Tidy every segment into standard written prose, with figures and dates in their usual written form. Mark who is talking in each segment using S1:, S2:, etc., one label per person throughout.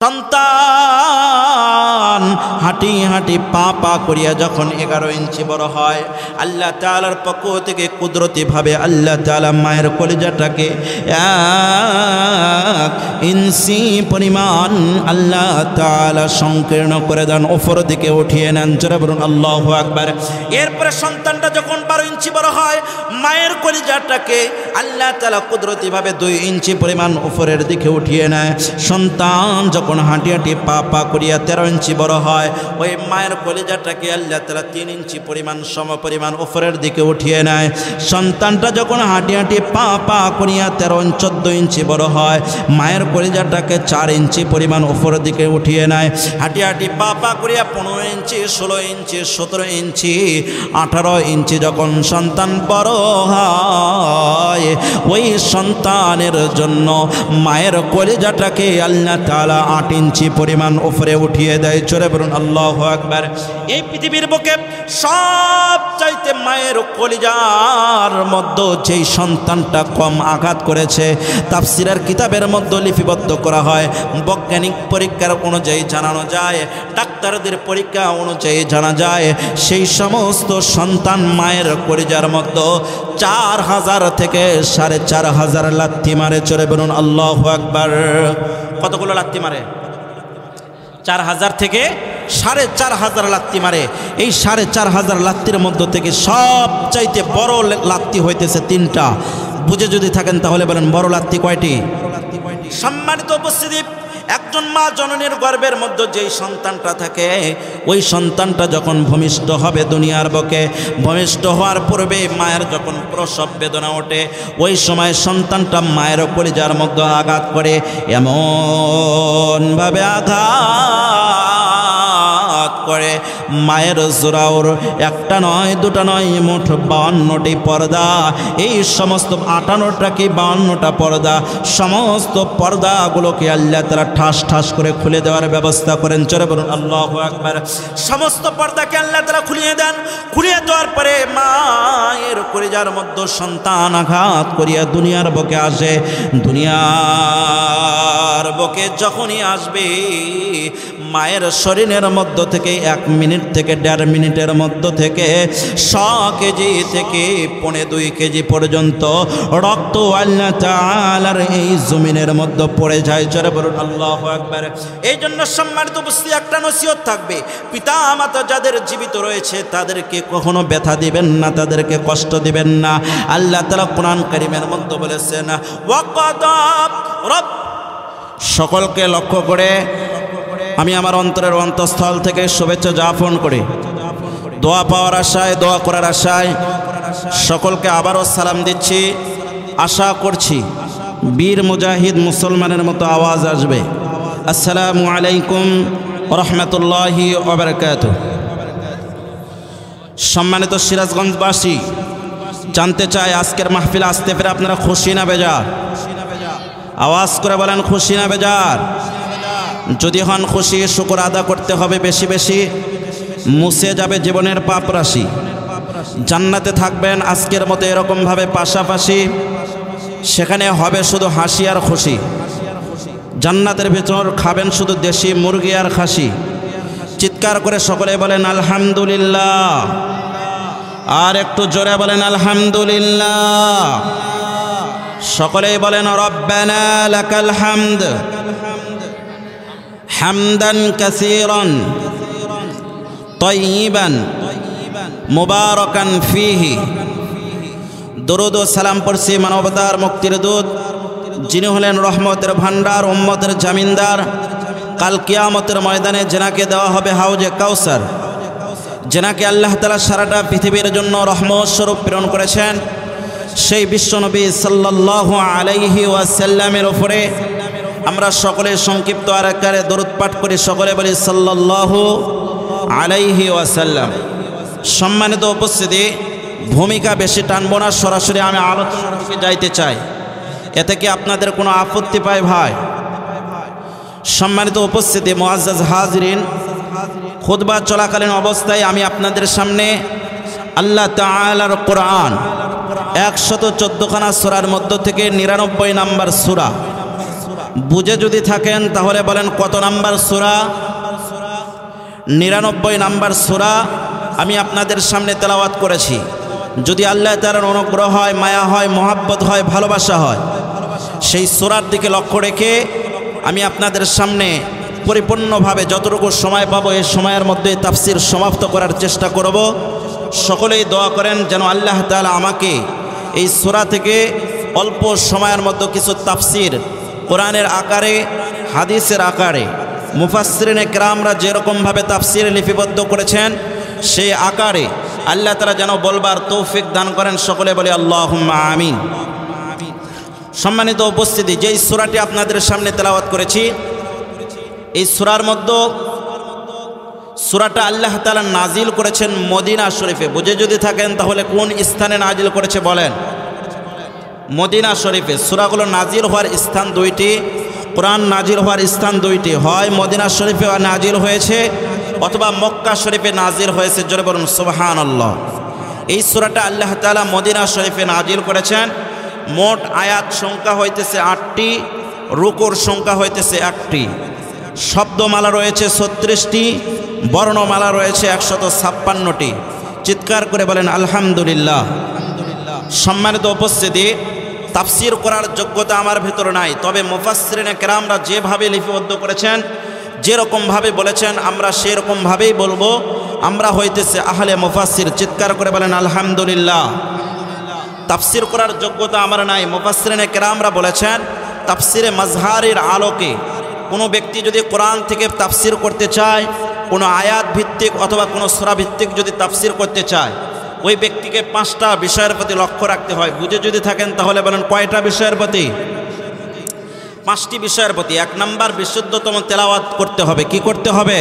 S1: সন্তান হাঁটি হাঁটি পা পা করিয়া যখন 11 ইঞ্চি বড় হয়, আল্লাহ তাআলার পক্ষ থেকে কুদরতিভাবে আল্লাহ তাআলা মায়ের কলিজাটাকে 1 ইঞ্চি পরিমাণ আল্লাহ তাআলা সংকীর্ণ করে দেন, উপর দিকে উঠিয়ে নেন। জোরে বলুন আল্লাহু আকবার। এরপরে সন্তানটা যখন 12 ইঞ্চি বড় হয়, মায়ের কলিজাটাকে আল্লাহ তাআলা কুদরতিভাবে 2 ইঞ্চি পরিমাণ উপরের দিকে উঠিয়ে নেয়। সন্তান যখন হাঁটি হাঁটি পা পা করিয়া 13 ইঞ্চি বড় হয়, ওই মায়ের কলিজাটাকে আল্লাহ তাআলা 3 ইঞ্চি পরিমাণ সম পরিমাণ উপরের দিকে উঠিয়ে নেয়। সন্তানটা যখন হাঁটি হাঁটি পা পা করিয়া 14 ইঞ্চি বড় হয়, মায়ের কলিজাটাকে 4 ইঞ্চি পরিমাণ উপরের দিকে উঠিয়ে নেয়। হাঁটি হাঁটি পা পা করিয়া 15 ইঞ্চি 16 ইঞ্চি 17 ইঞ্চি 18 ইঞ্চি যখন সন্তান বড় হয়, ওই সন্তানের জন্য মায়ের কলিজাটাকে আল্লাহ তাআলা 8 ইঞ্চি পরিমাণ উপরে উঠিয়ে দেয়। জোরে বলুন আল্লাহু আকবার। এই পৃথিবীর বুকে সবচাইতে মায়ের কলিজার মধ্যে যেই সন্তানটা কম আঘাত করেছে, তাফসীরের কিতাবের মধ্যে লিপিবদ্ধ করা হয়। বৈজ্ঞানিক পরীক্ষার অনুযায়ী জানানো যায়, ডাক্তারদের পরীক্ষা অনুযায়ী জানা যায়, সেই সমস্ত সন্তান মায়ের কলিজার মধ্যে 4000 থেকে 4500 লাথি মারে। জোরে বলুন আল্লাহু আকবার। কতগুলো লাথি মারে? 4000 থেকে 4500 লাথি মারে। এই 4500 লাথির মধ্য থেকে সবচাইতে বড় লাথি হইতেছে 3টা। বুঝে যদি থাকেন তাহলে বলেন বড় লাথি কয়টি? সম্মানিত উপস্থিতি, একজন মা জননীর গর্ভের মধ্যে যেই সন্তানটা থাকে, ওই সন্তানটা যখন ভূমিষ্ঠ হবে দুনিয়ার বুকে, ভূমিষ্ঠ হওয়ার পূর্বে মায়ের যখন প্রসব বেদনা ওঠে, ওই সময় সন্তানটা মায়ের কলিজার মধ্যে আঘাত করে। এমনভাবে আঘাত করে মায়ের জোরাওর একটা নয় দুটা নয়, মোট 52টি পর্দা। এই সমস্ত 58টা কি 52টা পর্দা, সমস্ত পর্দাগুলোকে আল্লাহ তাআলা ঠাস ঠাস করে খুলে দেওয়ার ব্যবস্থা করেন। জোরে বলুন আল্লাহু আকবার। সমস্ত পর্দাকে আল্লাহ তাআলা খুলিয়ে দেন। খুলিয়ে দেওয়ার পরে মায়ের কলিজার মধ্যে সন্তান আঘাত করিয়া দুনিয়ার বুকে আসে। দুনিয়ার বুকে যখনই আসবে, মায়ের শরীরের মধ্য থেকে 1 মিনিট থেকে 1.5 মিনিটের মধ্য থেকে 100 কেজি থেকে 2.5 কেজি পর্যন্ত রক্ত আল্লাহ তাআলার এই জমিনের মধ্যে পড়ে যায়। জোরে বলুন আল্লাহু আকবার। এই জন্য সম্মানিত উপস্থিতি, একটা নসিহত থাকবে, পিতা মাতা যাদের জীবিত রয়েছে তাদেরকে কখনো ব্যথা দিবেন না, তাদেরকে কষ্ট দিবেন না। আল্লাহ তাআলা কোরআন কারীমের মধ্যে বলেছেন, ওয়াকাদা রব। সকলকে লক্ষ্য করে আমি আমার অন্তরের অন্তঃস্থল থেকে শুভেচ্ছা জ্ঞাপন করি। দোয়া পাওয়ার আশায়, দোয়া করার আশায় সকলকে আবারও সালাম দিচ্ছি। আশা করছি বীর মুজাহিদ মুসলমানের মতো আওয়াজ আসবে। আসসালামু আলাইকুম ওয়া রাহমাতুল্লাহি ওয়া বারাকাতুহু। সম্মানিত সিরাজগঞ্জবাসী, জানতে চাই আজকের মাহফিল আসতে পেরে আপনারা খুশি না বেজার? আওয়াজ করে বলেন খুশি না বেজার? যদি হন খুশি, শুকর আদা করতে হবে বেশি বেশি। মুছে যাবে জীবনের পাপ রাশি। জান্নাতে থাকবেন আজকের মতো এরকমভাবে পাশাপাশি, সেখানে হবে শুধু হাসি আর খুশি। জান্নাতের ভিতর খাবেন শুধু দেশি মুরগি আর খাসি। চিৎকার করে সকলে বলেন আলহামদুলিল্লাহ। আর একটু জোরে বলেন আলহামদুলিল্লাহ। সকলেই বলেন রব্বানা লাকাল হামদ হামদান কাসীরান তাইয়িবান মুবারাকান ফীহি। দরুদ ও সালাম পড়ছি মানবতার মুক্তির দূত, যিনি হলেন রহমতের ভান্ডার, উম্মতের জামিনদার। কাল কিয়ামতের ময়দানে যেনাকে দেওয়া হবে হাউজে কাউসার, যেনাকে আল্লাহ তাআলা সারাটা পৃথিবীর জন্য রহমত স্বরূপ প্রেরণ করেছেন, সেই বিশ্বনবী সাল্লাল্লাহু আলাইহি ওয়াসাল্লামের উপরে আমরা সকলে সংক্ষিপ্ত আকারে দরুদ পাঠ করি। সকলে বলি সাল্লাল্লাহু আলাইহি ওয়াসাল্লাম। সম্মানিত উপস্থিতি, ভূমিকা বেশি টানব না, সরাসরি আমি আলোচনার দিকে যাইতে চাই। এতে কি আপনাদের কোনো আপত্তি পায় ভাই? সম্মানিত উপস্থিতি, মুআজ্জাজ হাজিরিন, খুতবা চলাকালীন অবস্থায় আমি আপনাদের সামনে আল্লাহ তাআলার কোরআন 114খানা সূরার মধ্য থেকে 99 নম্বর সূরা বুঝে যদি থাকেন তাহলে বলেন কত নাম্বার সূরা? 99 নাম্বার সূরা আমি আপনাদের সামনে তেলাওয়াত করেছি। যদি আল্লাহ তাআলার অনুগ্রহ হয়, মায়া হয়, মহাব্বত হয়, ভালোবাসা হয়, সেই সূরার দিকে লক্ষ্য রেখে আমি আপনাদের সামনে পরিপূর্ণভাবে যতটুকু সময় পাবো এই সময়ের মধ্যে তাফসির সমাপ্ত করার চেষ্টা করব। সকলেই দোয়া করেন যেন আল্লাহ তাআলা আমাকে এই সূরা থেকে অল্প সময়ের মধ্যে কিছু তাফসির কোরআনের আকারে, হাদিসের আকারে, মুফাসসিরিনে কেরামরা যেরকমভাবে তাফসির লিপিবদ্ধ করেছেন সেই আকারে আল্লাহ তাআলা যেন বলবার তৌফিক দান করেন। সকলে বলি আল্লাহুম্মা আমিন। সম্মানিত উপস্থিতি, যেই সূরাটি আপনাদের সামনে তেলাওয়াত করেছি এই সূরার মধ্যে সূরাটা আল্লাহ তাআলা নাজিল করেছেন মদিনা শরীফে। বুঝে যদি থাকেন তাহলে কোন স্থানে নাজিল করেছে বলেন? মদিনা শরীফে। সূরাগুলো নাজিল হওয়ার স্থান দুইটি, কোরআন নাজিল হওয়ার স্থান দুইটি, হয় মদিনা শরীফে নাজিল হয়েছে অথবা মক্কা শরীফে নাজিল হয়েছে। জোরে বলুন সুবহানাল্লাহ। এই সূরাটা আল্লাহ তাআলা মদিনা শরীফে নাজিল করেছেন। মোট আয়াত সংখ্যা হইতেছে 8টি, রুকুর সংখ্যা হইতেছে 1টি, শব্দমালা রয়েছে 36টি, বর্ণমালা রয়েছে 156টি। চিৎকার করে বলেন আলহামদুলিল্লাহ। সম্মানিত উপস্থিতি, তাফসির করার যোগ্যতা আমার ভিতরে নাই, তবে মুফাসসিরিনে কেরামরা যেভাবে লিপিবদ্ধ করেছেন, যেরকমভাবে বলেছেন আমরা সেরকমভাবেই বলবো। আমরা হইতেছে আহলে মুফাসসির। চিৎকার করে বলেন আলহামদুলিল্লাহ। তাফসির করার যোগ্যতা আমার নাই। মুফাসসিরিনে কেরামরা বলেছেন তাফসিরে মাজহারের আলোকে কোনো ব্যক্তি যদি কোরআন থেকে তাফসির করতে চায়, কোনো আয়াত ভিত্তিক অথবা কোনো সূরা ভিত্তিক যদি তাফসির করতে চায়, ওই ব্যক্তিকে 5টা বিষয়ের প্রতি লক্ষ্য রাখতে হয়। বুঝে যদি থাকেন তাহলে বলেন কয়টা বিষয়ের প্রতি? 5টি বিষয়ের প্রতি। 1 নাম্বার, বিশুদ্ধতম তেলাওয়াত করতে হবে। কি করতে হবে?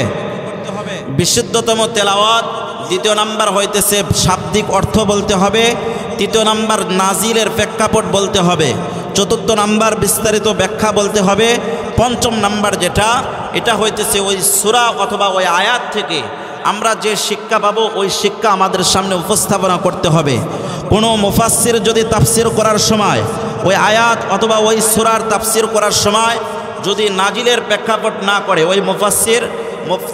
S1: বিশুদ্ধতম তেলাওয়াত। 2 নাম্বার হইতেছে শাব্দিক অর্থ বলতে হবে। 3 নাম্বার নাজিলের প্রেক্ষাপট বলতে হবে। 4 নাম্বার বিস্তারিত ব্যাখ্যা বলতে হবে। 5ম নাম্বার যেটা, এটা হইতেছে ওই সূরা অথবা ওই আয়াত থেকে আমরা যে শিক্ষা পাবো ওই শিক্ষা আমাদের সামনে উপস্থাপনা করতে হবে। কোনো মুফাসসির যদি তাফসির করার সময় ওই আয়াত অথবা ওই সূরার তাফসির করার সময় যদি নাজিলের প্রেক্ষাপট না করে, ওই মুফাসসির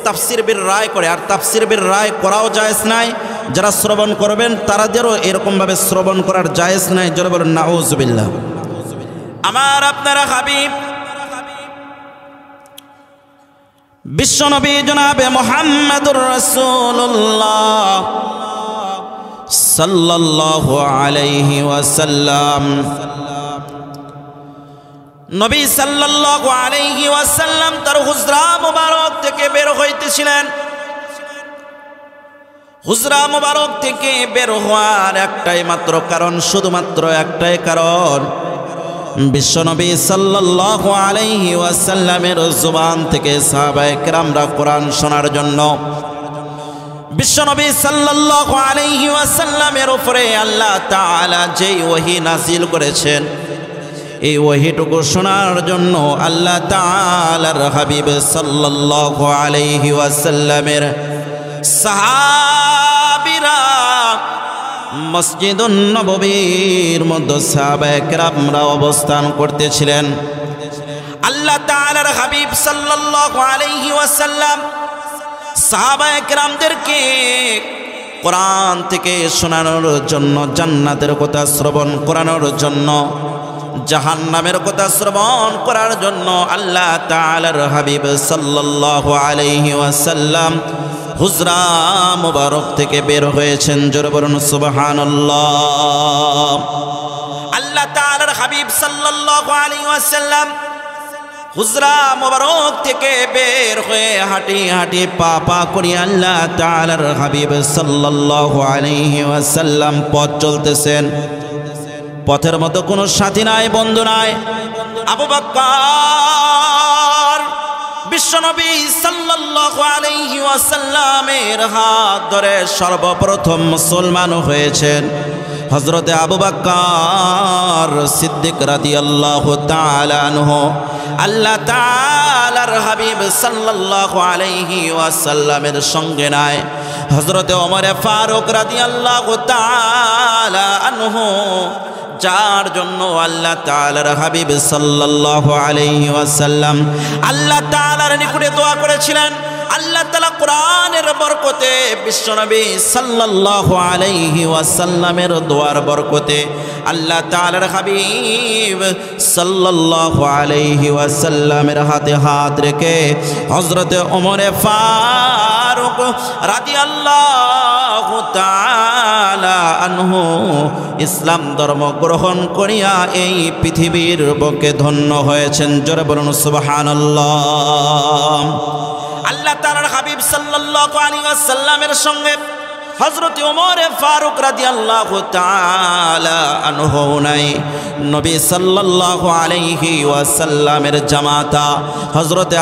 S1: তাফসির বির রায় করে, আর তাফসির বির রায় করাও জায়েজ নাই। যারা শ্রবণ করবেন তাদেরও এরকমভাবে শ্রবণ করার জায়েজ নাই। যারা বলেন নাউজুবিল্লাহ। আমার আপনারা হাবিব বিশ্বনবী জনাবে মুহাম্মদুর রাসূলুল্লাহ সাল্লাল্লাহু আলাইহি ওয়াসাল্লাম, নবী সাল্লাল্লাহু আলাইহি ওয়াসাল্লাম তার হুজরা মুবারক থেকে বের হইতেছিলেন। হুজরা মুবারক থেকে বের হওয়ার একটাই মাত্র কারণ, শুধুমাত্র একটাই কারণ, বিশ্বনবী সাল্লাল্লাহু আলাইহি ওয়াসাল্লামের জবান থেকে সাহাবায়ে কেরামরা কোরআন শোনার জন্য। বিশ্বনবী সাল্লাল্লাহু আলাইহি ওয়াসাল্লামের উপরে আল্লাহ তাআলা যেই ওহী নাজিল করেছেন, এই ওহীটুকু শোনার জন্য আল্লাহ তাআলার হাবিব সাল্লাল্লাহু আলাইহি ওয়াসাল্লামের সাহাবীরা মসজিদুন নববীর মধ্যে সাহাবায়ে কেরামরা অবস্থান করতেছিলেন। আল্লাহ তাআলার হাবিব সাল্লাল্লাহু আলাইহি ওয়াসাল্লাম সাহাবায়ে কেরামদেরকে কোরআন থেকে শোনানোর জন্য, জান্নাতের কথা শ্রবণ করানোর জন্য, জাহান্নামের কথা শ্রবণ করার জন্য আল্লাহ তাআলার হাবিব সাল্লাল্লাহু আলাইহি ওয়াসাল্লাম হুজরা মুবারক থেকে বের হয়েছেন। জোরে বলুন সুবহানাল্লাহ। আল্লাহ তাআলার হাবিব সাল্লাল্লাহু আলাইহি ওয়াসাল্লাম হুজরা মুবারক থেকে বের হয়ে হাঁটি হাঁটি পা পা করে আল্লাহ তাআলার হাবিব সাল্লাল্লাহু আলাইহি ওয়াসাল্লাম পথ চলতেছেন। পথের মতো কোনো সাথী নাই, বন্ধু নাই। আবু বকর বিশ্বনবী সাল্লাল্লাহু আলাইহি ওয়াসাল্লামের হাত ধরে সর্বপ্রথম মুসলমান হয়েছেন হযরতে আবু বকর সিদ্দিক রাদিয়াল্লাহু তাআলা আনহু। আল্লাহ তাআলার হাবিব সাল্লাল্লাহু আলাইহি ওয়াসাল্লামের সঙ্গে নাই হযরতে ওমর ফারুক রাদিয়াল্লাহু তাআলা আনহু। যার জন্য আল্লাহ তাআলার হাবিব সাল্লাল্লাহু আলাইহি ওয়াসাল্লাম আল্লাহ তাআলার নিকটে দোয়া করেছিলেন। আল্লাহ তাআলা কোরআনের বরকতে বিশ্বনবী সাল্লাল্লাহু আলাইহি ওয়াসাল্লামের দোয়ার বরকতে আল্লাহ তাআলার হাবিব সাল্লাল্লাহু আলাইহি ওয়াসাল্লামের হাতে হাত রেখে হযরতে ওমরে ফারুক রাদিয়াল্লাহু তাআলা আনহু ইসলাম ধর্ম গ্রহণ করিয়া এই পৃথিবীর বুকে ধন্য হয়েছেন। জোরে বলুন সুবহানাল্লাহ। আল্লাহ তাআলার হাবিব সাল্লাল্লাহু আলাইহি ওয়াসাল্লামের সঙ্গে হযরত ওমর ফারুক রাদিয়াল্লাহু তাআলা আনহু নাই, নবী সাল্লাল্লাহু আলাইহি ওয়াসাল্লামের জামাতা হযরত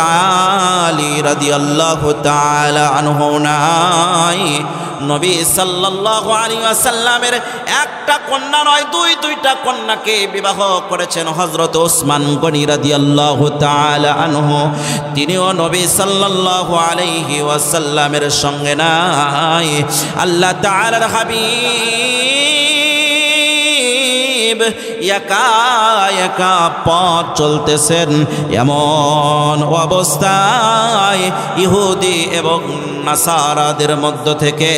S1: আলী রাদিয়াল্লাহু তাআলা আনহু নাই, নবী সাল্লাল্লাহু আলাইহি ওয়াসাল্লামের একটা কন্যা নয় দুইটা কন্যাকে বিবাহ করেছেন হযরত ওসমান গনি রাদিয়াল্লাহু তাআলা আনহু। তিনিও নবী সাল্লাল্লাহু আলাইহি ওয়াসাল্লামের সঙ্গে নাই। আল্লাহ তাআলার হাবিব একা একা পথ চলতেছেন, এমন অবস্থায় ইহুদি এবং নাসারাদের মধ্য থেকে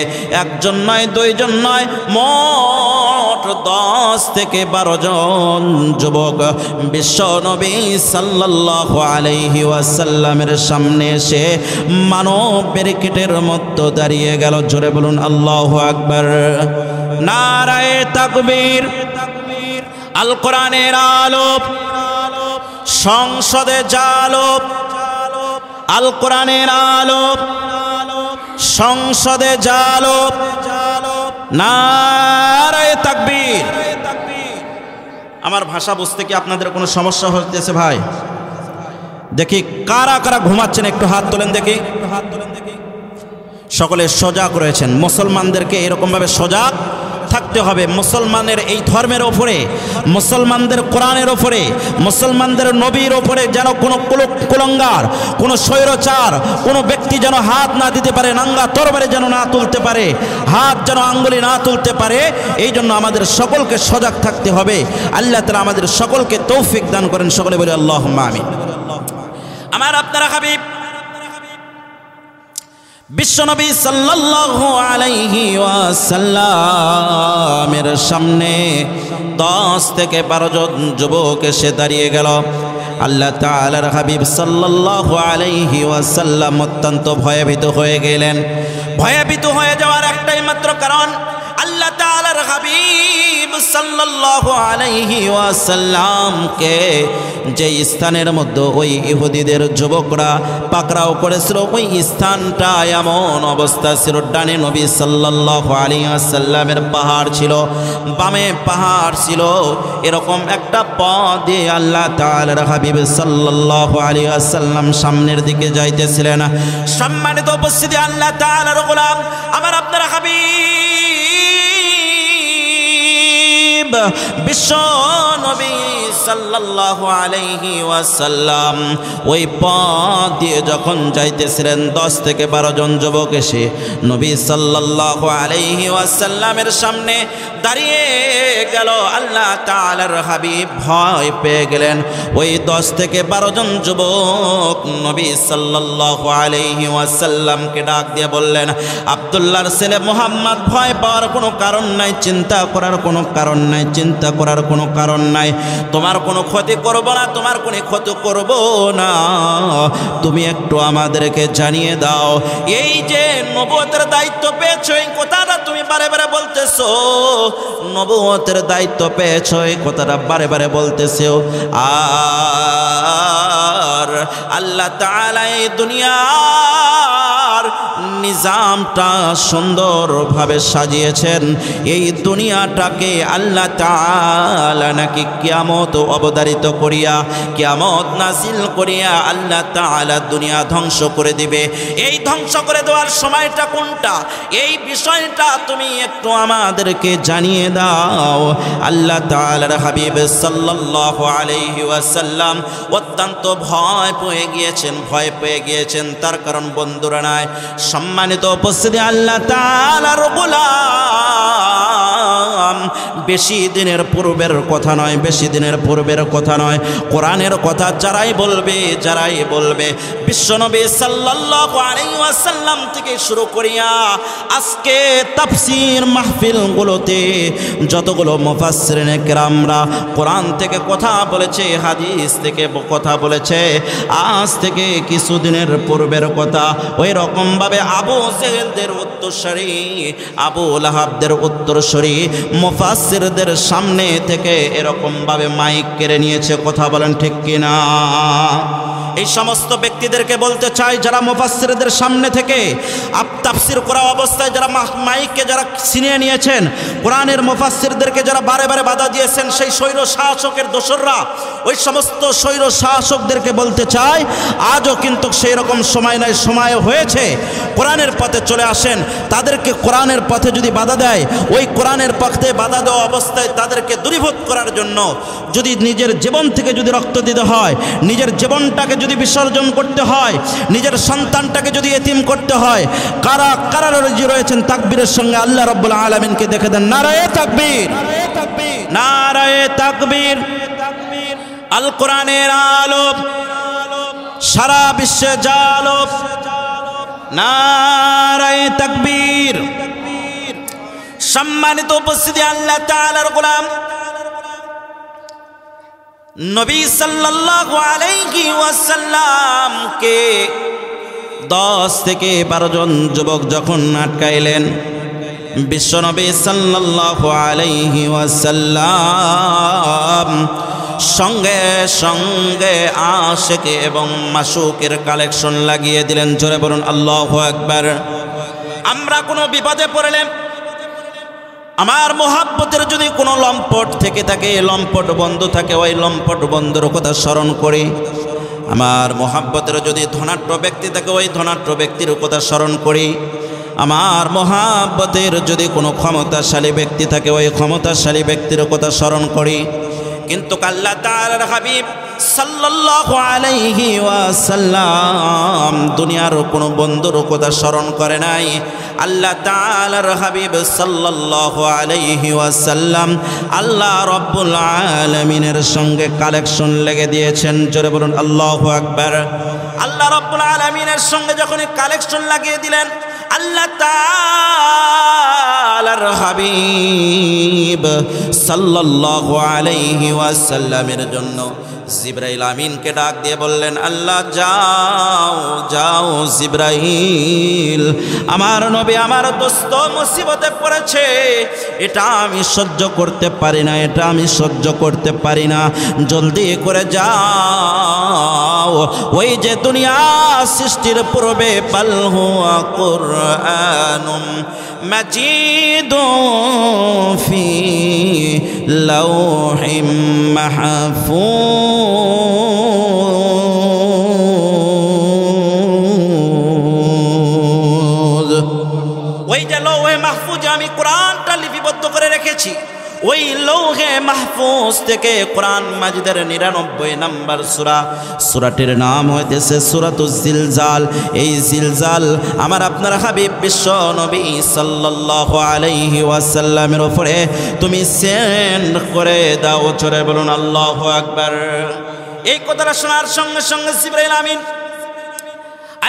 S1: একজন নয় দুইজন নয় মোট 10 থেকে 12 জন যুবক বিশ্ব নবী সাল্লাল্লাহু আলাইহি ওয়াসাল্লামের সামনে এসে মানব ব্যারিকেডের মধ্যে দাঁড়িয়ে গেল। জোরে বলুন আল্লাহু আকবার। নারায়ে তাকবীর। আল কোরআনের আলো সংসদে জালো, আল কোরআনের আলো সংসদে জালো। নারায়ে তাকবীর। আমার ভাষা বুঝতে কি আপনাদের কোনো সমস্যা হতেছে ভাই? দেখি কারা কারা ঘুমাচ্ছেন একটু হাত তোলেন দেখি। সকলে সজাগ রয়েছেন। মুসলমানদেরকে এরকমভাবে সজাগ থাকতে হবে। মুসলমানের এই ধর্মের ওপরে, মুসলমানদের কোরআনের ওপরে, মুসলমানদের নবীর ওপরে যেন কোনো কুলঙ্গার, কোনো স্বৈরচার, কোনো ব্যক্তি যেন হাত না দিতে পারে, নাঙ্গা তরবারি যেন না তুলতে পারে, হাত যেন আঙ্গুলি না তুলতে পারে। এই জন্য আমাদের সকলকে সজাগ থাকতে হবে। আল্লাহ তাআলা আমাদের সকলকে তৌফিক দান করেন। সকলে বলি আল্লাহুম্মা আমিন। আমার আপনারা হাবিব বিশ্বনবী সাল্লাল্লাহু আলাইহি ওয়াসাল্লামের সামনে 10 থেকে 12 জন যুবক এসে দাঁড়িয়ে গেল। আল্লাহ তাআলার হাবিব সাল্লাল্লাহু আলাইহি ওয়াসাল্লাম অত্যন্ত ভয়ভীত হয়ে গেলেন। ভয়ভীত হয়ে যাওয়ার একটাই মাত্র কারণ, আল্লাহ তাআলার হাবিব সাল্লাল্লাহু আলাইহি ওয়াসাল্লামকে যে স্থানের মধ্যে ওই ইহুদিদের যুবকরা পাকড়াও করেছিল, ওই স্থানটা এমন অবস্থা ছিল, ডানে নবী সাল্লাল্লাহু আলাইহি ওয়াসাল্লামের পাহাড় ছিল, বামে পাহাড় ছিল। এরকম একটা পথ দিয়ে আল্লাহ তাআলার হাবিব সাল্লাল্লাহু আলাইহি ওয়াসাল্লাম সামনের দিকে যাইতেছিলেন। সম্মানিত উপস্থিতি, আল্লাহ তাআলার গোলাম আমার আপনার হাবিব বিশ্ব নবী সাল্লাল্লাহু আলাইহি ওয়াসাল্লাম ওই পথ দিয়ে যখন যাইতেছিলেন, 10 থেকে 12 জন যুবক এসে নবী সাল্লাল্লাহু আলাইহি ওয়াসাল্লামের সামনে দাঁড়িয়ে গেল। আল্লাহ তাআলার হাবিব ভয় পেয়ে গেলেন। ওই 10 থেকে 12 জন যুবক নবী সাল্লাল্লাহু আলাইহি ওয়াসাল্লামকে ডাক দিয়ে বললেন, আব্দুল্লাহর ছেলে মুহাম্মদ, ভয় পাওয়ার কোনো কারণ নাই, চিন্তা করার কোনো কারণ নাই, চিন্তা করার কোনো কারণ নাই। তোমার কোনো ক্ষতি করব না, তোমার কোনো ক্ষতি করব না। তুমি একটু আমাদেরকে জানিয়ে দাও, এই যে নবুয়তের দায়িত্ব পেয়েছো, এই কথাটা তুমি বারে বারে বলতেছো, নবুয়তের দায়িত্ব পেয়েছো, এই কথাটা বারে বারে বলতেছো। আর আল্লাহ তাআলা এই দুনিয়ার নিজামটা সুন্দরভাবে সাজিয়েছেন। এই দুনিয়াটাকে আল্লাহ তাআলা নাকি কিয়ামত অবধারিত করিয়া, কিয়ামত নাজিল করিয়া আল্লাহ তাআলা দুনিয়া ধ্বংস করে দিবে। এই ধ্বংস করে দেওয়ার সময়টা কোনটা, এই বিষয়টা তুমি একটু আমাদেরকে জানিয়ে দাও। আল্লাহ তাআলার হাবিব সাল্লাল্লাহু আলাইহি ওয়াসাল্লাম অত্যন্ত ভয় পেয়ে গিয়েছেন। তার কারণ বন্ধুরা নাই, সম্মানিত উপস্থিতি, আল্লাহ তাআলার গোলাম বেশি দিনের পূর্বের কথা নয়, বেশি দিনের পূর্বের কথা নয়, কোরআনের কথা যারাই বলবে বিশ্বনবী সাল্লাল্লাহু আলাইহি ওয়াসাল্লাম থেকে শুরু করিয়া আজকে তাফসীর মাহফিলগুলোতে যতগুলো মুফাসসিরিনে কেরামরা কোরআন থেকে কথা বলেছে, হাদিস থেকে কথা বলেছে, আজ থেকে কিছুদিনের পূর্বের কথা ওই রকমভাবে আবু জেহেলদের উত্তরসূরি, আবু লাহাবদের উত্তরসূরি মুফাসসিরদের সামনে থেকে এরকমভাবে মাইক কেড়ে নিয়েছে। কথা বলেন ঠিক কিনা? এই সমস্ত ব্যক্তিদেরকে বলতে চাই যারা মুফাসসিরদের সামনে থেকে তাফসীর করা অবস্থায় যারা মাইককে যারা ছিনিয়ে নিয়েছেন, কোরআনের মুফাসসিরদেরকে যারা বারে বারে বাধা দিয়েছেন, সেই স্বৈর শাসকের দোসররা, ওই সমস্ত স্বৈর শাসকদেরকে বলতে চাই আজও কিন্তু সেই রকম সময় নয়, সময় হয়েছে কোরআনের পথে চলে আসেন। তাদেরকে কোরআনের পথে যদি বাধা দেয়, ওই কোরআনের পথে বাধা দেওয়া অবস্থায় তাদেরকে দূরীভূত করার জন্য যদি নিজের জীবন থেকে যদি রক্ত দিতে হয়, নিজের জীবনটাকে যদি বিসর্জন করতে হয়, নিজের সন্তানটাকে যদি এতিম করতে হয়, কারা কারা রাজি রয়েছেন তাকবীরের সঙ্গে আল্লাহ রাব্বুল আলামিনকে দেখে দেন। নারায়ে তাকবীর, নারায়ে তাকবীর। আল কোরআনের আলো সারা বিশ্বে জালো, নারায়ে তাকবীর। সম্মানিত উপস্থিতি, আল্লাহ তাআলার গোলাম নবী সাল্লাল্লাহু আলাইহি ওয়াসাল্লামকে 10 থেকে 12 জন যুবক যখন আটকাইলেন, বিশ্বনবী সাল্লাল্লাহু আলাইহি ওয়াসাল্লাম সঙ্গে সঙ্গে আশিক এবং মাশুকের কালেকশন লাগিয়ে দিলেন। জোরে বলুন আল্লাহু আকবার। আমরা কোনো বিপদে পড়লে, আমার মোহাব্বতের যদি কোনো লম্পট থেকে থাকে, লম্পট বন্ধু থাকে, ওই লম্পট বন্ধুর কথা স্মরণ করি। আমার মোহাব্বতের যদি ধনাঢ্য ব্যক্তি থাকে, ওই ধনাঢ্য ব্যক্তির কথা স্মরণ করি। আমার মোহাব্বতের যদি কোনো ক্ষমতাশালী ব্যক্তি থাকে, ওই ক্ষমতাশালী ব্যক্তির কথা স্মরণ করি। কিন্তু আল্লাহ তাআলার হাবিব সাল্লাল্লাহু আলাইহি ওয়াসাল্লাম দুনিয়ার কোনো বন্ধুর কথা স্মরণ করে নাই। আল্লাহ তাআলার হাবিব সাল্লাল্লাহু আলাইহি ওয়াসাল্লাম আল্লাহ রাব্বুল আলামিনের সঙ্গে কালেকশন লেগে দিয়েছেন। জোরে বলুন আল্লাহু আকবার। আল্লাহ রাব্বুল আলামিনের সঙ্গে যখন কালেকশন লাগিয়ে দিলেন, আল্লাহ তাআলার হাবিব সাল্লাল্লাহু আলাইহি ওয়াসাল্লামের জন্য জিবরাইল আমিনকে ডাক দিয়ে বললেন, আল্লাহ যাও যাও জিবরাইল, আমার নবী আমার দোস্ত মুসিবতে পড়েছে, এটা আমি সহ্য করতে পারি না, এটা আমি সহ্য করতে পারি না, জলদি করে যাও। ওই যে দুনিয়া সৃষ্টির পূর্বে বাল হুয়া কুরআনুম মাজিদুন ফি লাওহিম মাহফুজ। ওই যে লৌহে মাহফুজে আমি কোরআনটা লিপিবদ্ধ করে রেখেছি, ওই লৌহে মাহফুজ থেকে কোরআন মাজিদের 99 নম্বর সূরা, সূরাটির নাম হইতেছে সূরাতুজ জিলজাল। এই জিলজাল আমার আপনার হাবিব বিশ্ব নবী সাল্লাল্লাহু আলাইহি ওয়াসাল্লামের উপরে তুমি সেন্ড করে দাও। জোরে বলুন আল্লাহু আকবার। এই কথাটা শোনার সঙ্গে সঙ্গে জিবরাইল আমিন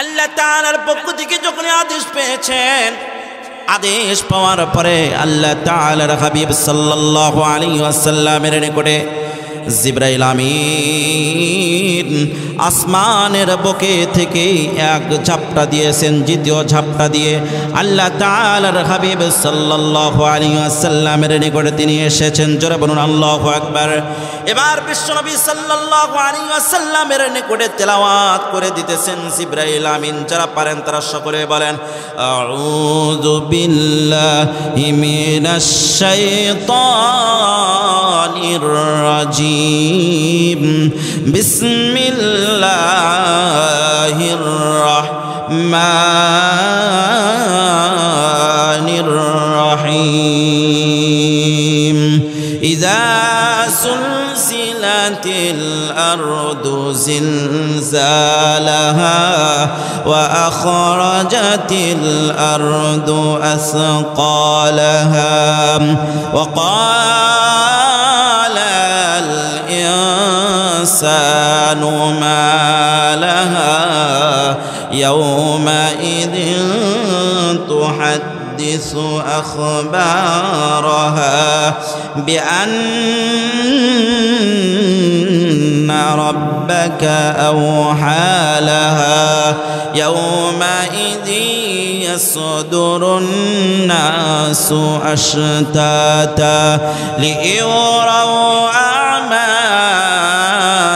S1: আল্লাহ তাআলার পক্ষ থেকে যখন আদেশ পেয়েছেন, আদেশ পাওয়ার পরে আল্লাহ তাআলার হাবিব সাল্লাল্লাহু আলাইহি ওয়াসাল্লামের নিকটে জিবরাইল আমিন আসমানের বুকে থেকে এক ঝাপটা দিয়েছেন, দ্বিতীয় ঝাপটা দিয়ে আল্লাহ তাআলার হাবিব সাল্লাল্লাহু আলাইহি ওয়াসাল্লামের নিকটে তিনি এসেছেন। জোরে বলুন আল্লাহু আকবার। এবার বিশ্বনবী সাল্লাল্লাহু আলাইহি ওয়াসাল্লামের নিকটে তেলাওয়াত করে দিতেছেন জিবরাইল আমিন। যারা পারেন তারা সকলে বলেন, আউযু বিল্লাহি মিনাশ শাইতানির রাজিম, বিসমিল্লাহির রাহমানির রহিম। ইযা সুলসিলাত الأرض زلزالها وأخرجت الأرض أثقالها وقال الإنسان ما لها يومئذ تحدث أخبارها بأن ربك أوحى لها يومئذ يصدر الناس أشتاتا ليروا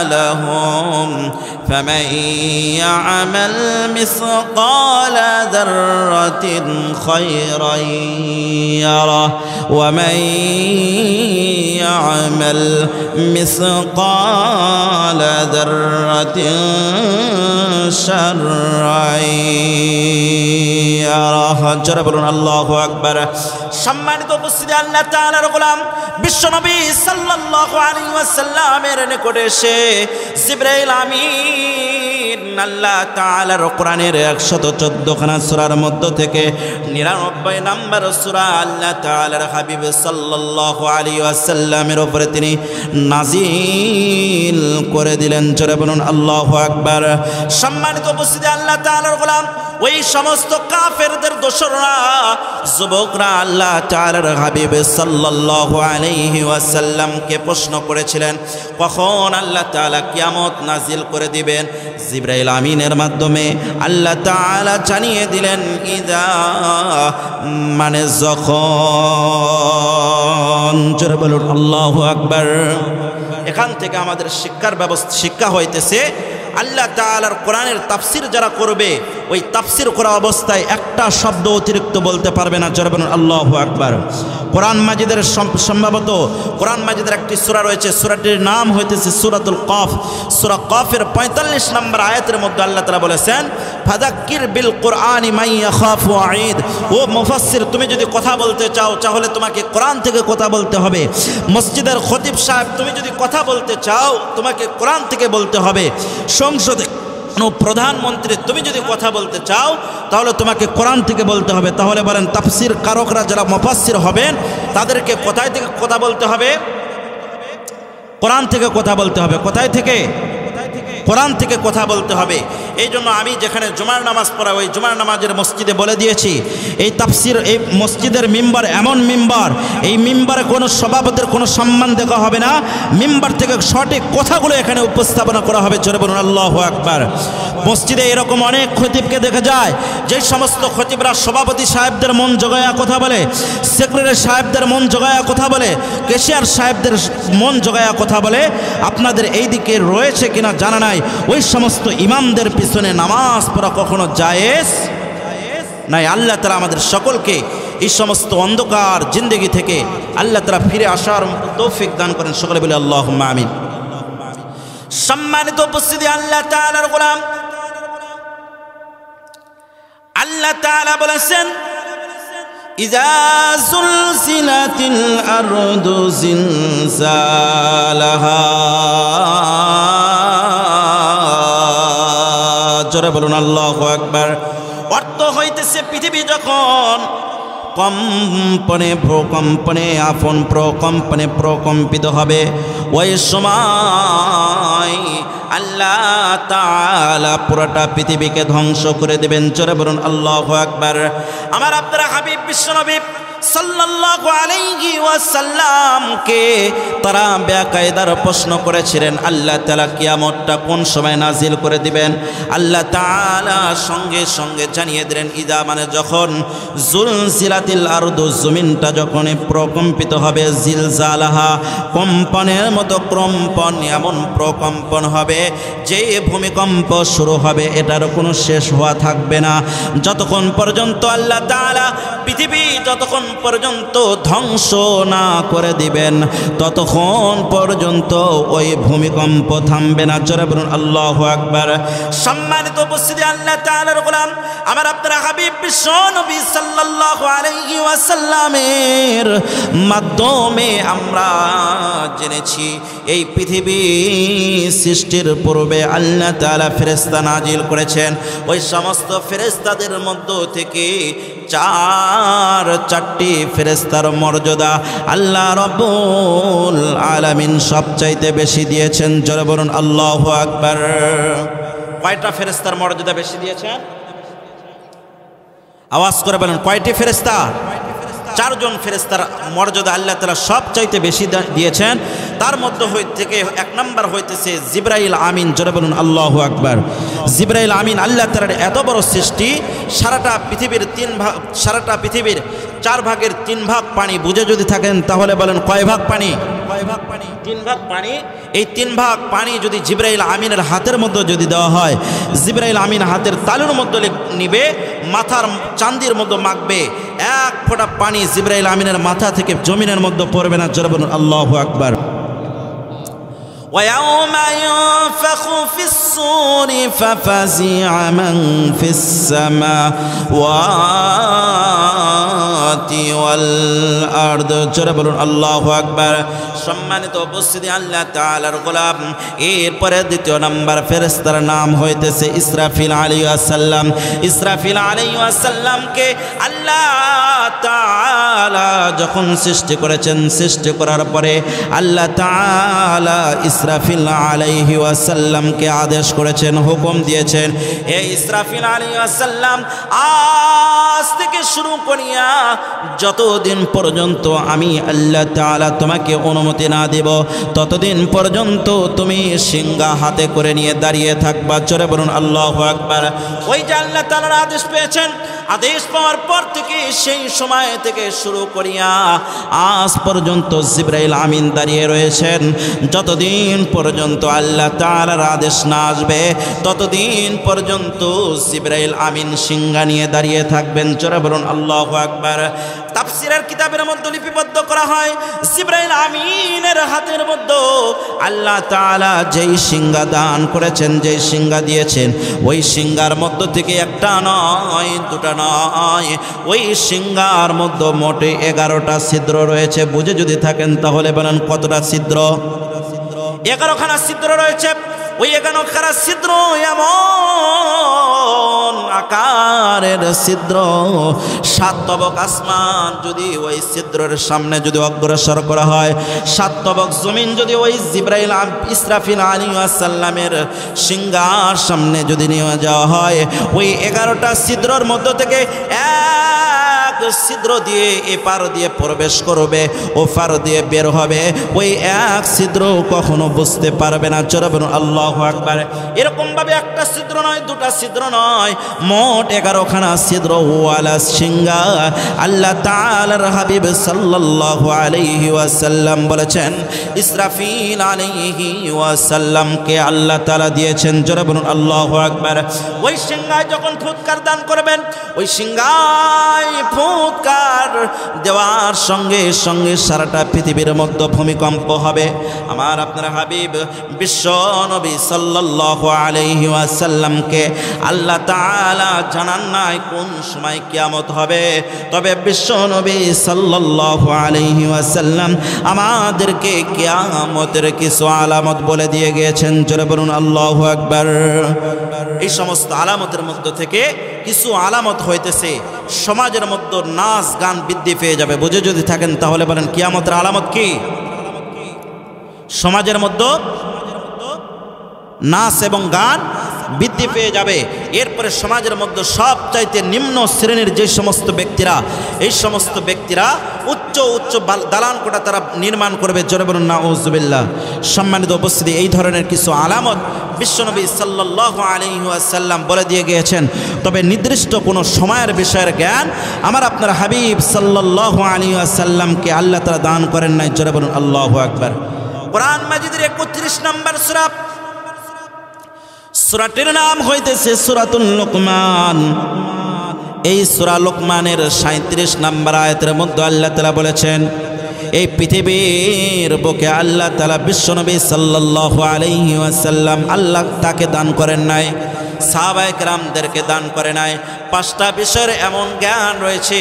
S1: أعمالهم فمن يعمل مثقال ذرة خيرا يره ومن يعمل مثقال ذرة شرا يره জোরে বলুন আল্লাহু আকবার। সম্মানিত উপস্থিতি, আল্লাহ তাআলার গোলাম বিশ্বনবী সাল্লাল্লাহু আলাইহি ওয়াসাল্লামের নিকটে এসে জিবরাইল আমিন আল্লাহ তাআলার কোরআনের 114 খানা সূরার মধ্য থেকে 99 নম্বর সূরা আল্লাহ তাআলার হাবিব সাল্লাল্লাহু আলাইহি ওয়াসাল্লামের উপরে তিনি নাজিল করে দিলেন। জোরে বলুন আল্লাহু আকবার। সম্মানিত উপস্থিতি, আল্লাহ তাআলার গোলাম ওই সমস্ত কাফেরদের দোসররা যুবকরা আল্লাহ তাআলার হাবিব সাল্লাল্লাহু আলাইহি ওয়াসাল্লামকে প্রশ্ন করেছিলেন কখন আল্লাহ তাআলা কিয়ামত নাজিল করে দিবেন। জিবরাইল আমিনের মাধ্যমে আল্লাহ তাআলা জানিয়ে দিলেন ইদা মানে যখন। জোরে বলুন আল্লাহু আকবার। এখান থেকে আমাদের শিক্ষা হইতেছে আল্লাহ তাআলার কোরআনের তাফসির যারা করবে ওই তাফসির করা অবস্থায় একটা শব্দ অতিরিক্ত বলতে পারবে না। জোরে বলুন আল্লাহু আকবার। কোরআন মাজিদের সম্ভবত কোরআন মাজিদের একটি সূরা রয়েছে, সূরাটির নাম হইতেছে সূরাতুল কফ। সূরা কফের 45 নম্বর আয়াতের মধ্যে আল্লাহ তাআলা বলেছেন ফাযাক্কির বিল কুরআনি মান ইয়াখাফু ওয়াঈদ। ও মুফাসসির, তুমি যদি কথা বলতে চাও তাহলে তোমাকে কোরআন থেকে কথা বলতে হবে। মসজিদের খতিব সাহেব, তুমি যদি কথা বলতে চাও তোমাকে কোরআন থেকে বলতে হবে। সংসদে প্রধানমন্ত্রী, তুমি যদি কথা বলতে চাও তাহলে তোমাকে কোরআন থেকে বলতে হবে। তাহলে বলেন তাফসির কারকরা যারা মুফাসসির হবেন তাদেরকে কোথায় থেকে কথা বলতে হবে? কোরআন থেকে কথা বলতে হবে। কোথায় থেকে? কোরআন থেকে কথা বলতে হবে। এই জন্য আমি যেখানে জুমার নামাজ পড়াই ওই জুমার নামাজের মসজিদে বলে দিয়েছি এই তাফসির এই মসজিদের মিম্বার এমন মিম্বার, এই মিম্বারে কোনো সভাপতির কোনো সম্মান দেখা হবে না। মিম্বার থেকে সঠিক কথাগুলো এখানে উপস্থাপনা করা হবে। জোরে বলুন আল্লাহু আকবার। মসজিদে এরকম অনেক খতিবকে দেখা যায় যে সমস্ত খতিবরা সভাপতি সাহেবদের মন জগায়া কথা বলে, সেক্রেটারি সাহেবদের মন জগায়া কথা বলে, ক্যাশিয়ার সাহেবদের মন জগায়া কথা বলে। আপনাদের এই দিকে রয়েছে কিনা জানা নাই, ওই সমস্ত ইমামদের পিছনে নামাজ পড়া কখনো জায়েজ নাই। আল্লাহ তাআলা আমাদের সকলকে এই সমস্ত অন্ধকার জিন্দেগি থেকে আল্লাহ তাআলা ফিরে আসার তৌফিক দান করেন। সকলে বলে আল্লাহুম্মা আমিন। সম্মানিত উপস্থিতি, আল্লাহ তাআলার গোলাম আল্লাহ তাআলা বলেছেন ইযা যুলজিলাতিল আরদু জিলজালাহা। জোরে বলুন আল্লাহু আকবার। অর্থ হইতেছে পৃথিবী যখন কম্পনে ভূকম্পনে আপন প্রকম্পনে প্রকম্পিত হবে ওই সময় আল্লাহ তাআলা পুরোটা পৃথিবীকে ধ্বংস করে দেবেন। জোরে বলুন আল্লাহু আকবার। আমার আপনার হাবিব বিশ্বনবী সাল্লাল্লাহু আলাইহি ওয়াসাল্লামকে তারা বেকায়দার প্রশ্ন করেছিলেন আল্লাহ তাআলা কিয়ামতটা কোন সময় নাজিল করে দিবেন। আল্লাহ তাআলা সঙ্গে সঙ্গে জানিয়ে দিলেন ইদা মানে যখন জুলজিলাতিল আরদু জমিনটা যখন প্রকম্পিত হবে, জিলজালাহা কম্পনের মতো কম্পন, এমন প্রকম্পন হবে যে ভূমিকম্প শুরু হবে এটার কোনো শেষ হওয়া থাকবে না। যতক্ষণ পর্যন্ত আল্লাহ তাআলা পৃথিবী যতক্ষণ পর্যন্ত ধ্বংস না করে দিবেন ততক্ষণ পর্যন্ত ওই ভূমিকম্প থামবে না। জোরে বলুন আল্লাহু আকবার। সম্মানিত উপস্থিতি, আল্লাহ তাআলার গোলাম আমার আপনার হাবিব বিশ্ব নবী সাল্লাল্লাহু আলাইহি ওয়াসাল্লামের মাধ্যমে আমরা জেনেছি এই পৃথিবী সৃষ্টির পূর্বে আল্লাহ তাআলা ফেরেশতা নাজিল করেছেন। ওই সমস্ত ফেরেশতাদের মধ্য থেকে চারটি ফেরেশতার মর্যাদা আল্লাহ রাব্বুল আলামিন সবচাইতে বেশি দিয়েছেন। জোরে বলুন আল্লাহু আকবার। কয়টা ফেরেশতার মর্যাদা বেশি দিয়েছেন? আওয়াজ করে বলেন, কয়টি ফেরেশতা? চারজন ফেরেশতার মর্যাদা আল্লাহ তাআলা সবচাইতে বেশি দিয়েছেন। তার মধ্যে থেকে এক নম্বর হইতেছে জিবরাইল আমিন। জোরে বলুন আল্লাহু আকবার। জিবরাইল আমিন আল্লাহ তাআলার এত বড় সৃষ্টি, সারাটা পৃথিবীর 4 ভাগের 3 ভাগ পানি বুঝে যদি থাকেন তাহলে বলেন কয় ভাগ পানি? 3 ভাগ পানি। এই 3 ভাগ পানি যদি জিবরাইল আমিনের হাতের মধ্যে যদি দেওয়া হয়, জিবরাইল আমিন হাতের তালুর মধ্যে নিবে, মাথার চান্দির মধ্যে মাখবে, 1 ফোঁটা পানি জিবরাইল আমিনের মাথা থেকে জমিনের মধ্যে পড়বে না। জোরে বলুন আল্লাহু আকবার। ويوم ينفخ في الصور ففزع من في السماوات والأرض। জোরে বলুন আল্লাহু আকবার। সম্মানিত উপস্থিতি, আল্লাহ তাআলার গোলাম এরপরে দ্বিতীয় নাম্বার ফেরেশতার নাম হইতেছে ইসরাফিল আলাইহিস সালাম। ইসরাফিল আলাইহিস সালামকে আল্লাহ তাআলা যখন সৃষ্টি করেছেন, সৃষ্টি করার পরে আল্লাহ তাআলা ইসরাফিল আলাইহি ওয়াসাল্লামকে আদেশ করেছেন, হুকুম দিয়েছেন, এই ইসরাফিল আলাইহি ওয়াসাল্লাম আজ থেকে শুরু করিয়া যতদিন পর্যন্ত আমি আল্লাহ তাআলা তোমাকে অনুমতি না দেব ততদিন পর্যন্ত তুমি সিংহা হাতে করে নিয়ে দাঁড়িয়ে থাকবা। জোরে বলুন আল্লাহু আকবার। ওই যে আল্লাহ তাআলার আদেশ পেয়েছেন, আদেশ পাওয়ার পর থেকে সেই সময় থেকে শুরু করিয়া আজ পর্যন্ত জিবরাইল আমিন দাঁড়িয়ে রয়েছেন। যতদিন পর্যন্ত আল্লাহ তাআলার আদেশ না আসবে ততদিন পর্যন্ত জিবরাইল আমিন সিংহা নিয়ে দাঁড়িয়ে থাকবেন। জোরে বলুন আল্লাহু আকবার। তাফসীরের কিতাবের মধ্যে লিপিবদ্ধ করা হয়, জিবরাইল আমিনের হাতের মধ্যে আল্লাহ তাআলা যেই সিংহা দান করেছেন, যেই সিংহা দিয়েছেন, ওই সিংহার মধ্য থেকে একটা নয়, দুটা নয়, ওই সিংহার মধ্যে মোটে 11টা ছিদ্র রয়েছে। বুঝে যদি থাকেন তাহলে বলেন কতটা ছিদ্র? 11খানা ছিদ্র রয়েছে। ওই 11খানা ছিদ্র এমন আকারের ছিদ্র, 7 তবক আসমান যদি ওই ছিদ্রের সামনে যদি অগ্রসর করা হয়, 7 তবক জমিন যদি ওই জিবরাইল ইসরাফিল আলাইহিস সালামের সিংহার সামনে যদি নিয়ে যাওয়া হয়, ওই 11টা ছিদ্রের মধ্য থেকে এক ছিদ্র দিয়ে এপার দিয়ে প্রবেশ করবে, ওপার দিয়ে বের হবে। ওই এক ছিদ্র কখনো বুঝতে পারবে না। জোরে বলুন আল্লাহু আকবার। এরকম ভাবে একটা ছিদ্র নয়, দুটা ছিদ্র নয়, মোট 11খানা ছিদ্র ওয়ালা সিংহা। আল্লাহ তাআলার হাবিব সাল্লাল্লাহু আলাইহি ওয়াসাল্লাম বলেছেন, ইসরাফিল আলাইহি ওয়াসাল্লামকে আল্লাহ তাআলা দিয়েছেন। জোরে বলুন আল্লাহু আকবার। ওই সিংহায় যখন ফুৎকার দান করবেন, ওই সিংহায় ফুৎকার দেওয়ার সঙ্গে সঙ্গে সারাটা পৃথিবীর মধ্যে ভূমিকম্প হবে। আমার আপনার হাবিব বিশ্ব নবী সাল্লাল্লাহু আলাইহি ওয়াসাল্লামকে আল্লাহ তাআলা জানান নাই কোন সময় কিয়ামত হবে, তবে বিশ্ব নবী সাল্লাল্লাহু আলাইহি ওয়াসাল্লাম আমাদেরকে কিয়ামতের কিছু আলামত বলে দিয়ে গিয়েছেন। জোরে বলুন আল্লাহু আকবার। এই সমস্ত আলামতের মধ্য থেকে কিছু আলামত হইতেছে সমাজের মধ্যে নাচ গান বৃদ্ধি পেয়ে যাবে। বুঝে যদি থাকেন তাহলে বলেন কিয়ামতের আলামত কি? সমাজের মধ্যে নাচ এবং গান বৃদ্ধি পেয়ে যাবে। এরপরে সমাজের মধ্যে সবচাইতে নিম্ন শ্রেণীর যে সমস্ত ব্যক্তিরা, এই সমস্ত ব্যক্তিরা উচ্চ উচ্চ দালান কোঠা তারা নির্মাণ করবে। জোরে বলুন নাউজুবিল্লাহ। সম্মানিত উপস্থিতি, এই ধরনের কিছু আলামত বিশ্বনবী সাল্লাল্লাহু আলাইহি ওয়াসাল্লাম বলে দিয়ে গিয়েছেন। তবে নির্দিষ্ট কোনো সময়ের বিষয়ের জ্ঞান আমার আপনার হাবিব সাল্লাল্লাহু আলাইহি ওয়াসাল্লামকে আল্লাহ তাআলা দান করেন নাই। জোরে বলুন আল্লাহু আকবার। কোরআন মাজিদের 31 নম্বর সূরা, সূরাটির নাম হইতেছে সূরাতুল লুকমান। এই সূরা লোকমানের 37 নম্বর আয়াতের মধ্যে আল্লাহ তাআলা বলেছেন, এই পৃথিবীর বুকে আল্লাহ তাআলা বিশ্বনবী সাল্লাল্লাহু আলাইহি ওয়াসাল্লাম আল্লাহ তাকে দান করেন নাই, সাহাবায়ে কেরামদেরকে দান করে নাই। 5টা বিষয়ের এমন জ্ঞান রয়েছে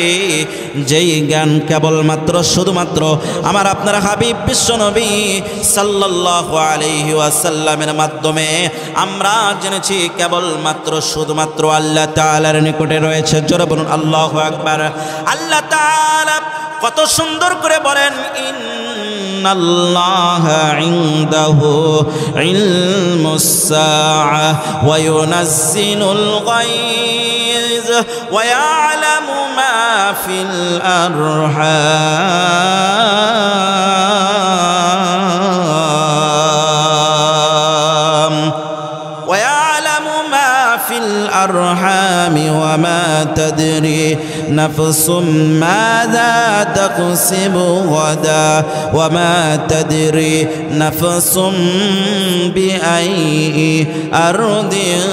S1: যেই জ্ঞান কেবলমাত্র শুধুমাত্র আমার আপনার হাবিব বিশ্বনবী সাল্লাল্লাহু আলাইহি ওয়াসাল্লামের মাধ্যমে আমরা জেনেছি, কেবলমাত্র শুধুমাত্র আল্লাহ তাআলার নিকটে রয়েছে। জোরে বলুন আল্লাহু আকবার। আল্লাহ তাআলা কত সুন্দর করে বলেন, ইন্নাল্লাহা ইনদাহু ইলমুস সাআহ ওয়া ইউনাজ্জিলুল গায়জ ওয়া ইয়ালামু মা ফিল আরহাম ওয়া ইয়ালামু মা ফিল আরহামি ওয়া মা তাদরি নাফসুম মাযা তাকসিবু গাদা ওয়া মা তাদরি নাফসুম বিআইয়ি আরদিন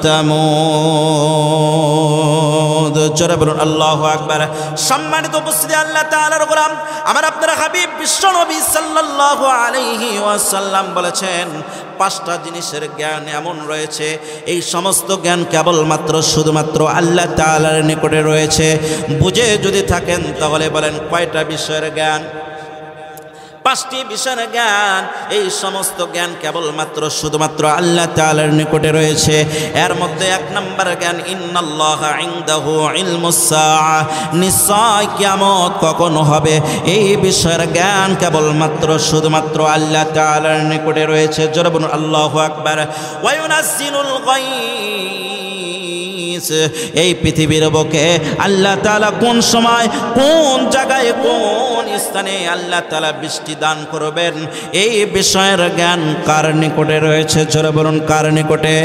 S1: তামুদ। জোরে বলুন আল্লাহু আকবার। সম্মানিত উপস্থিতি, আল্লাহ তাআলার গোলাম আমার আপনার হাবিব বিশ্বনবী সাল্লাল্লাহু আলাইহি ওয়াসাল্লাম বলেছেন, 5টা জিনিসের জ্ঞান এমন রয়েছে, এই সমস্ত জ্ঞান কেবলমাত্র শুধুমাত্র আল্লাহ তাআলার নিকটে রয়েছে। বুঝে যদি থাকেন তাহলে বলেন কয়টা বিষয়ের জ্ঞান? 5টি বিষয়ের জ্ঞান। এই সমস্ত জ্ঞান কেবলমাত্র শুধুমাত্র আল্লাহ তাআলার নিকটে রয়েছে। এর মধ্যে 1 নম্বর জ্ঞান, ইন্নাল্লাহা ইনদাহু ইলমুস সাআহ, নিশ্চয় কিয়ামত কখন হবে এই বিষয়ের জ্ঞান কেবলমাত্র শুধুমাত্র আল্লাহ তাআলার নিকটে রয়েছে। জোরে বলুন আল্লাহু আকবার। ওয়া ইউনাজ্জিলুল গায়জ, এই পৃথিবীর বুকে আল্লাহ তাআলা কোন সময়, কোন জায়গায়, কোন স্থানে আল্লাহ তাআলা বৃষ্টি দান করবেন এই বিষয়ের জ্ঞান কার নিকটে রয়েছে? জোরে বলুন কার নিকটে?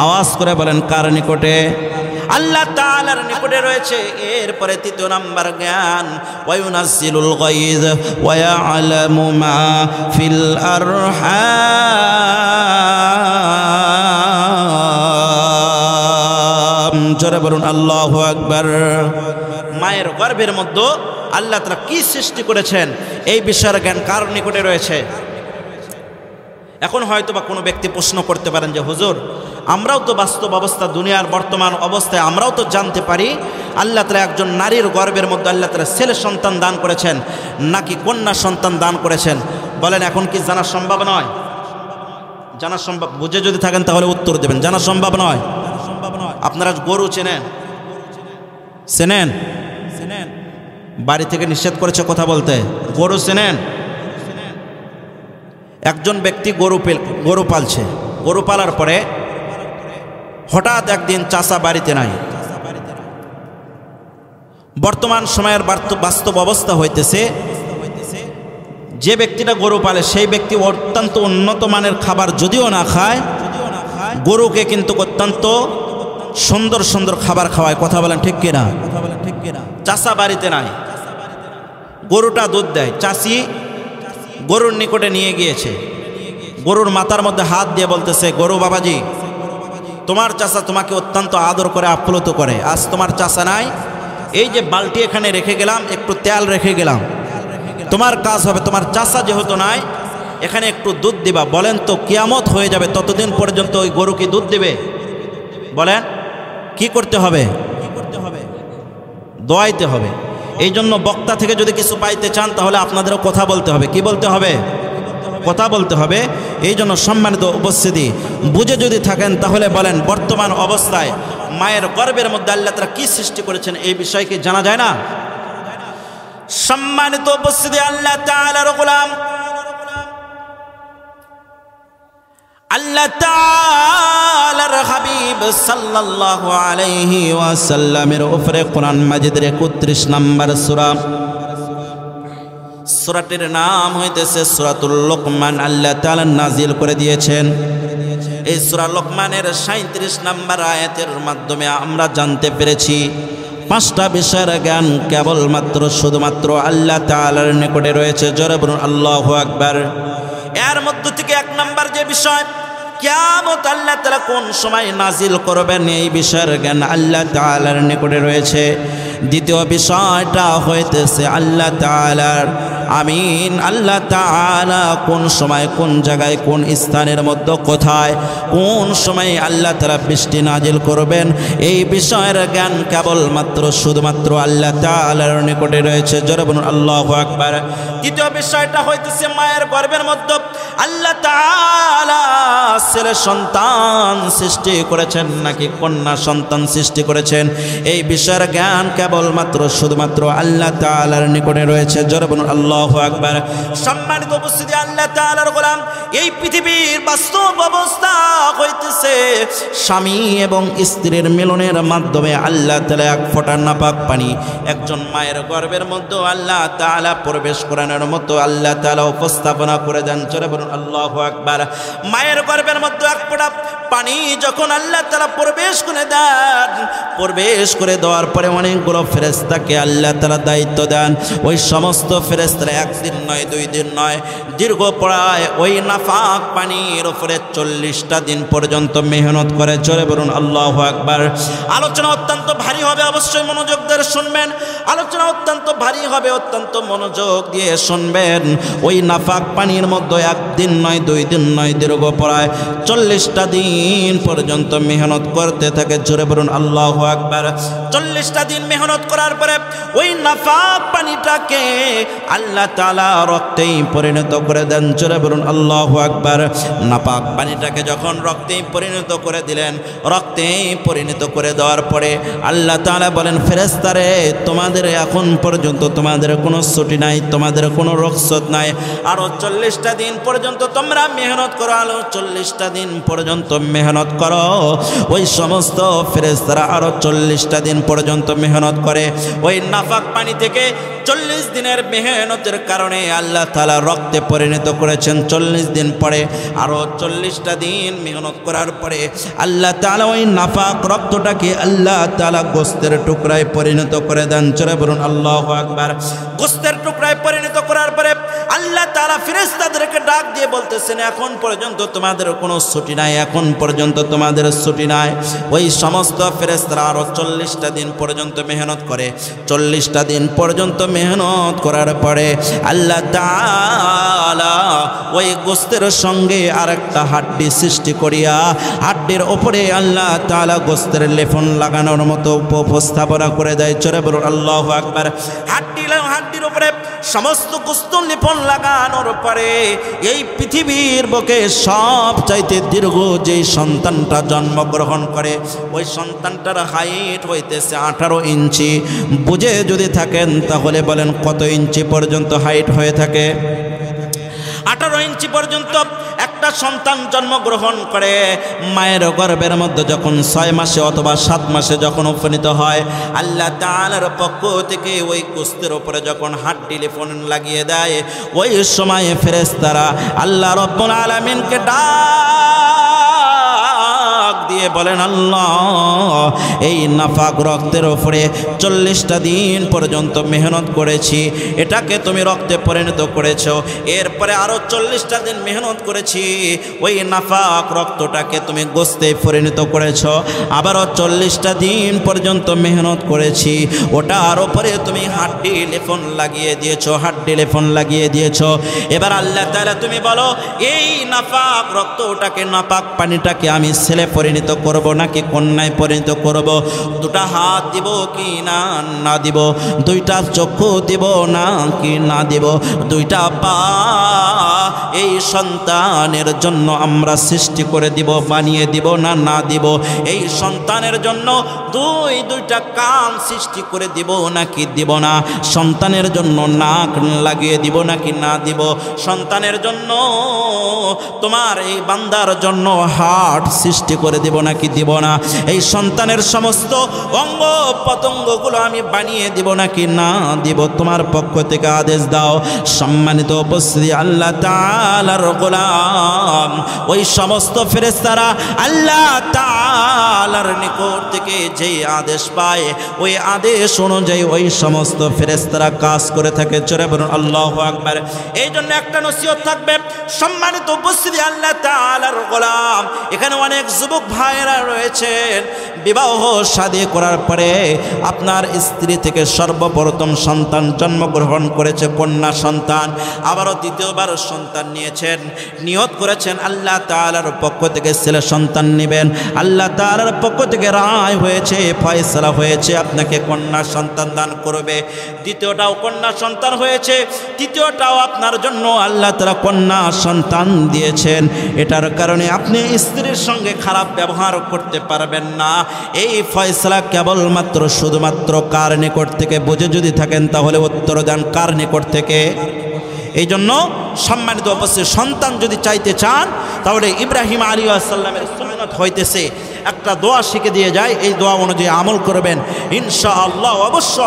S1: আওয়াজ করে বলেন কার নিকটে? আল্লাহ তাআলার নিকটে রয়েছে। এরপরে 3 নম্বর জ্ঞান, ওয়া ইউনাজ্জিলুল গায়জ ওয়া ইয়ালামু মা ফিল আরহাম। জোরে বলুন আল্লাহু আকবার। মায়ের গর্ভের মধ্যে আল্লাহ তাআলা কি সৃষ্টি করেছেন এই বিষয়ের জ্ঞান কার নিকটে রয়েছে? এখন হয়তো বা কোনো ব্যক্তি প্রশ্ন করতে পারেন যে হুজুর, আমরাও তো বাস্তব অবস্থা, দুনিয়ার বর্তমান অবস্থায় আমরাও তো জানতে পারি আল্লাহ তাআলা একজন নারীর গর্ভের মধ্যে আল্লাহ তাআলা ছেলে সন্তান দান করেছেন নাকি কন্যা সন্তান দান করেছেন। বলেন এখন কি জানা সম্ভব নয়? জানা সম্ভব? বুঝে যদি থাকেন তাহলে উত্তর দেবেন। জানা সম্ভব নয়? আপনারা গরু চেনেন? চেনেন? বাড়ি থেকে নিষেধ করেছে কথা বলতে। গরু চেনেন? একজন ব্যক্তি গরু পালছে। গরু পালার পরে হঠাৎ একদিন চাচা বাড়িতে নাই। বর্তমান সময়ের বাস্তব অবস্থা হইতেছে, যে ব্যক্তিটা গরু পালে সেই ব্যক্তি অত্যন্ত উন্নত মানের খাবার যদিও না খায়, গরুকে কিন্তু অত্যন্ত সুন্দর সুন্দর খাবার খাওয়ায়। কথা বলেন ঠিক কিনা? চাচা বাড়িতে নাই, গরুটা দুধ দেয়। চাচি গরুর নিকটে নিয়ে গিয়েছে, গরুর মাথার মধ্যে হাত দিয়ে বলতেছে, গরু বাবাজি, তোমার চাচা তোমাকে অত্যন্ত আদর করে আপ্লুত করে, আজ তোমার চাচা নাই, এই যে বালতি এখানে রেখে গেলাম, একটু তেল রেখে গেলাম, তোমার কাজ হবে, তোমার চাচা যেহেতু নাই এখানে একটু দুধ দিবা। বলেন তো কিয়ামত হয়ে যাবে ততদিন পর্যন্ত ওই গরু কি দুধ দেবে? বলেন কি করতে হবে? দোয়াইতে হবে। এই জন্য বক্তা থেকে যদি কিছু পাইতে চান তাহলে আপনাদেরও কথা বলতে হবে। কি বলতে হবে? কথা বলতে হবে। এই জন্য সম্মানিত উপস্থিতি, বুঝে যদি থাকেন তাহলে বলেন বর্তমান অবস্থায় মায়ের গর্ভের মধ্যে আল্লাহ তাআলা কি সৃষ্টি করেছেন এই বিষয় কি জানা যায় না? সম্মানিত উপস্থিতি, আল্লাহ তাআলার গোলাম আল্লাহ তাআলার হাবিব সাল্লাল্লাহু আলাইহি ওয়াসাল্লামের উপরে কোরআন মাজিদের 31 নম্বর সূরা, সূরাটির নাম হইতেছে সূরাতুল লোকমান, আল্লাহ তাআলা নাজিল করে দিয়েছেন। এই সূরা লোকমানের 37 নম্বর আয়াতের মাধ্যমে আমরা জানতে পেরেছি 5টা বিষয়ের জ্ঞান কেবলমাত্র শুধুমাত্র আল্লাহ তাআলার নিকটে রয়েছে। জোরে বলুন আল্লাহু আকবার। এর মধ্য থেকে 1 নম্বর যে বিষয়, কিয়ামত আল্লাহ তাআলা কোন সময় নাজিল করবেন এই বিষয়ের জ্ঞান আল্লাহ তাআলার নিকটে রয়েছে। দ্বিতীয় বিষয়টা হইতেছে আল্লাহ তাআলার আমিন, আল্লাহ তাআলা কোন সময় কোন জায়গায় কোন স্থানের মধ্যে কোথায় কোন সময় আল্লাহ তাআলা বৃষ্টি নাজিল করবেন এই বিষয়ের জ্ঞান কেবলমাত্র শুধুমাত্র আল্লাহ তাআলার নিকটে রয়েছে। জোরে বলুন আল্লাহু আকবার। দ্বিতীয় বিষয়টা হইতেছে মায়ের গর্ভের মধ্যে আল্লাহ তাআলা ছেলে সন্তান সৃষ্টি করেছেন নাকি কন্যা সন্তান সৃষ্টি করেছেন এই বিষয়ের জ্ঞান কেবলমাত্র শুধুমাত্র আল্লাহ তাআলার নিকটে রয়েছে। জোরে বলুন আল্লাহু আকবার। সম্মানিত উপস্থিতি, আল্লাহ তাআলার গোলাম, এই পৃথিবীর বাস্তব অবস্থা হইতেছে স্বামী এবং স্ত্রীর মিলনের মাধ্যমে আল্লাহ তাআলা এক ফোঁটা নাপাক পানি একজন মায়ের গর্ভের মধ্যে আল্লাহ তাআলা প্রবেশ করানোর মতো আল্লাহ তাআলা উপস্থাপনা করে দেন। জোরে বলুন আল্লাহু আকবার। মায়ের গর্ভের মধ্যে এক ফোঁটা পানি যখন আল্লাহ তাআলা প্রবেশ করে দেন, প্রবেশ করে দেওয়ার পরে অনেকগুলো ফেরেশতাকে আল্লাহ তাআলা দায়িত্ব দেন। ওই সমস্ত ফেরেশতারা একদিন নয় দুই দিন নয় দীর্ঘ প্রায় ওই নাফাক পানির উপরে 40টা দিন পর্যন্ত মেহনত করে। জোরে বলুন আল্লাহু আকবার। আলোচনা অত্যন্ত ভারী হবে, অবশ্যই মনোযোগ দিয়ে শুনবেন। আলোচনা অত্যন্ত ভারী হবে, অত্যন্ত মনোযোগ দিয়ে শুনবেন। ওই নাফাক পানির মধ্যে একদিন নয় দুই দিন নয় দীর্ঘ প্রায় 40টা দিন পর্যন্ত মেহনত করতে থাকে। জোরে বলুন আল্লাহু আকবার। 40টা দিন মেহনত করার পরে ওই নাফাক পানিটাকে আল্লাহ তাআলা রক্তেই পরিণত করে দেন। জোরে বলুন আল্লাহু আকবার। নাপাক পানিটাকে যখন রক্তে পরিণত করে দিলেন, রক্তে পরিণত করে দেওয়ার পরে আল্লাহ তাআলা বলেন, ফেরেশতারে তোমাদের এখন পর্যন্ত তোমাদের কোনো ছুটি নাই, তোমাদের কোনো রুখসত নাই। আরো 40টা দিন পর্যন্ত তোমরা মেহনত করো, আরো 40টা দিন পর্যন্ত মেহনত করো। ওই সমস্ত ফেরেশতারা আরো 40টা দিন পর্যন্ত মেহনত করে। ওই নাপাক পানি থেকে 40 দিনের মেহনতের কারণে আল্লাহ তাআলা রক্তে পরিণত করেছেন। 40 দিন পরে আরো 40টা দিন মেহনত করার পরে আল্লাহ তাআলা ওই নাপাক রক্তটাকে আল্লাহ তাআলা গোশতের টুকরায় পরিণত করে দেন। জোরে বলুন আল্লাহু আকবার। গোশতের টুকরায় পরিণত করার পরে আল্লাহ তাআলা ফেরেশতাদেরকে ডাক দিয়ে বলতেছেন, এখন পর্যন্ত তোমাদের কোনো ছুটি নাই, এখন পর্যন্ত তোমাদের ছুটি নাই। ওই সমস্ত ফেরেশতারা আরো 40টা দিন পর্যন্ত মেহনত করে। 40টা দিন পর্যন্ত মেহনত করার পরে আল্লাহ তাআলা ওই গোশতের সঙ্গে আরেকটা হাড্ডি সৃষ্টি করিয়া হাড্ডির ওপরে আল্লাহ তাআলা গোশতের লেফন লাগানোর মতো উপস্থাপনা করে দেয়। জোরে বলুন আল্লাহু আকবার। হাড্ডির উপরে সমস্ত গোশত লেফন লাগানোর পরে এই পৃথিবীর বুকে সব চাইতে দীর্ঘ যেই সন্তানটা জন্মগ্রহণ করে ওই সন্তানটার হাইট হইতেছে 18 ইঞ্চি। বুঝে যদি থাকেন তাহলে বলেন কত ইঞ্চি পর্যন্ত হাইট হয়ে থাকে? 18 ইঞ্চি পর্যন্ত একটা সন্তান জন্মগ্রহণ করে। মায়ের গর্ভের মধ্যে যখন 6 মাসে অথবা 7 মাসে যখন উপনীত হয় আল্লাহ তাআলার পক্ষ থেকে ওই গোশতের উপরে যখন হাড্ডি লেফন লাগিয়ে দেয় ওই সময় ফেরেশতারা আল্লাহ রাব্বুল আলামিনকে ডাক দিয়ে বলেন, আল্লাহ এই নাপাক রক্তের উপরে 40টা দিন পর্যন্ত মেহনত করেছি, এটাকে তুমি রক্তে পরিণত করেছো। এরপরে আরো 40টা দিন মেহনত করেছি, ওই নাপাক রক্তটাকে তুমি গোশতে পরিণত করেছো। আবারও 40টা দিন পর্যন্ত মেহনত করেছি, ওটার উপরে তুমি হাড্ডি লেফন লাগিয়ে দিয়েছো, হাড্ডি লেফন লাগিয়ে দিয়েছো। এবার আল্লাহ তাআলা তুমি বলো এই নাপাক রক্তটাকে নাপাক পানিটাকে আমি ছেলে পরিণত করব নাকি কন্যায় পরিণত করব? দুটা হাত দিব কি না দিব? দুইটা চক্ষু দিব না কি না দিব? দুইটা পা এই সন্তানের জন্য আমরা সৃষ্টি করে দিব, বানিয়ে দিব না দিব? এই সন্তানের জন্য দুইটা কান সৃষ্টি করে দিব নাকি দিব না? সন্তানের জন্য নাক লাগিয়ে দিব নাকি না দিব? সন্তানের জন্য তোমার এই বান্দার জন্য হার্ট সৃষ্টি করে দিব দিব নাকি দিব না, এই সন্তানের সমস্ত অঙ্গ পতঙ্গগুলো আমি বানিয়ে দিব নাকি না দিব, তোমার পক্ষ থেকে আদেশ দাও। সম্মানিত উপস্থিতি, আল্লাহ তাআলার গোলাম ওই সমস্ত ফেরেশতারা আল্লাহ তাআলার নিকট থেকে যেই আদেশ পায় ওই আদেশ অনুযায়ী ওই সমস্ত ফেরেশতারা কাজ করে থাকে। জোরে বলুন আল্লাহু আকবার। এই জন্য একটা নসিহত থাকবে, সম্মানিত উপস্থিতি, আল্লাহ তাআলার গোলাম এখানে অনেক যুবক ভাইয়েরা রয়েছেন, বিবাহ শাদী করার পরে আপনার স্ত্রী থেকে সর্বপ্রথম সন্তান জন্মগ্রহণ করেছে, কন্যা সন্তান, আবারও দ্বিতীয়বার সন্তান নিয়েছেন, নিয়ত করেছেন আল্লাহ তাআলার পক্ষ থেকে ছেলে সন্তান নেবেন, আল্লাহ তাআলার পক্ষ থেকে রায় হয়েছে, ফয়সালা হয়েছে আপনাকে কন্যা সন্তান দান করবে। দ্বিতীয়টাও কন্যা সন্তান হয়েছে, তৃতীয়টাও আপনার জন্য আল্লাহ তাআলা কন্যা সন্তান দিয়েছেন। এটার কারণে আপনি স্ত্রীর সঙ্গে খারাপ ব্যবহার করতে পারবেন না। এই ফয়সালা কেবলমাত্র শুধুমাত্র কার নিকট থেকে বুঝে যদি থাকেন তাহলে উত্তর দেন কার নিকট থেকে। এই জন্য সম্মানিত উপস্থিত, সন্তান যদি চাইতে চান তাহলে ইব্রাহিম আলাইহিস সালামের সুন্নাত হইতেছে একটা দোয়া শিখে দিয়ে যায়, এই দোয়া অনুযায়ী আমল করবেন ইনশাআল্লাহ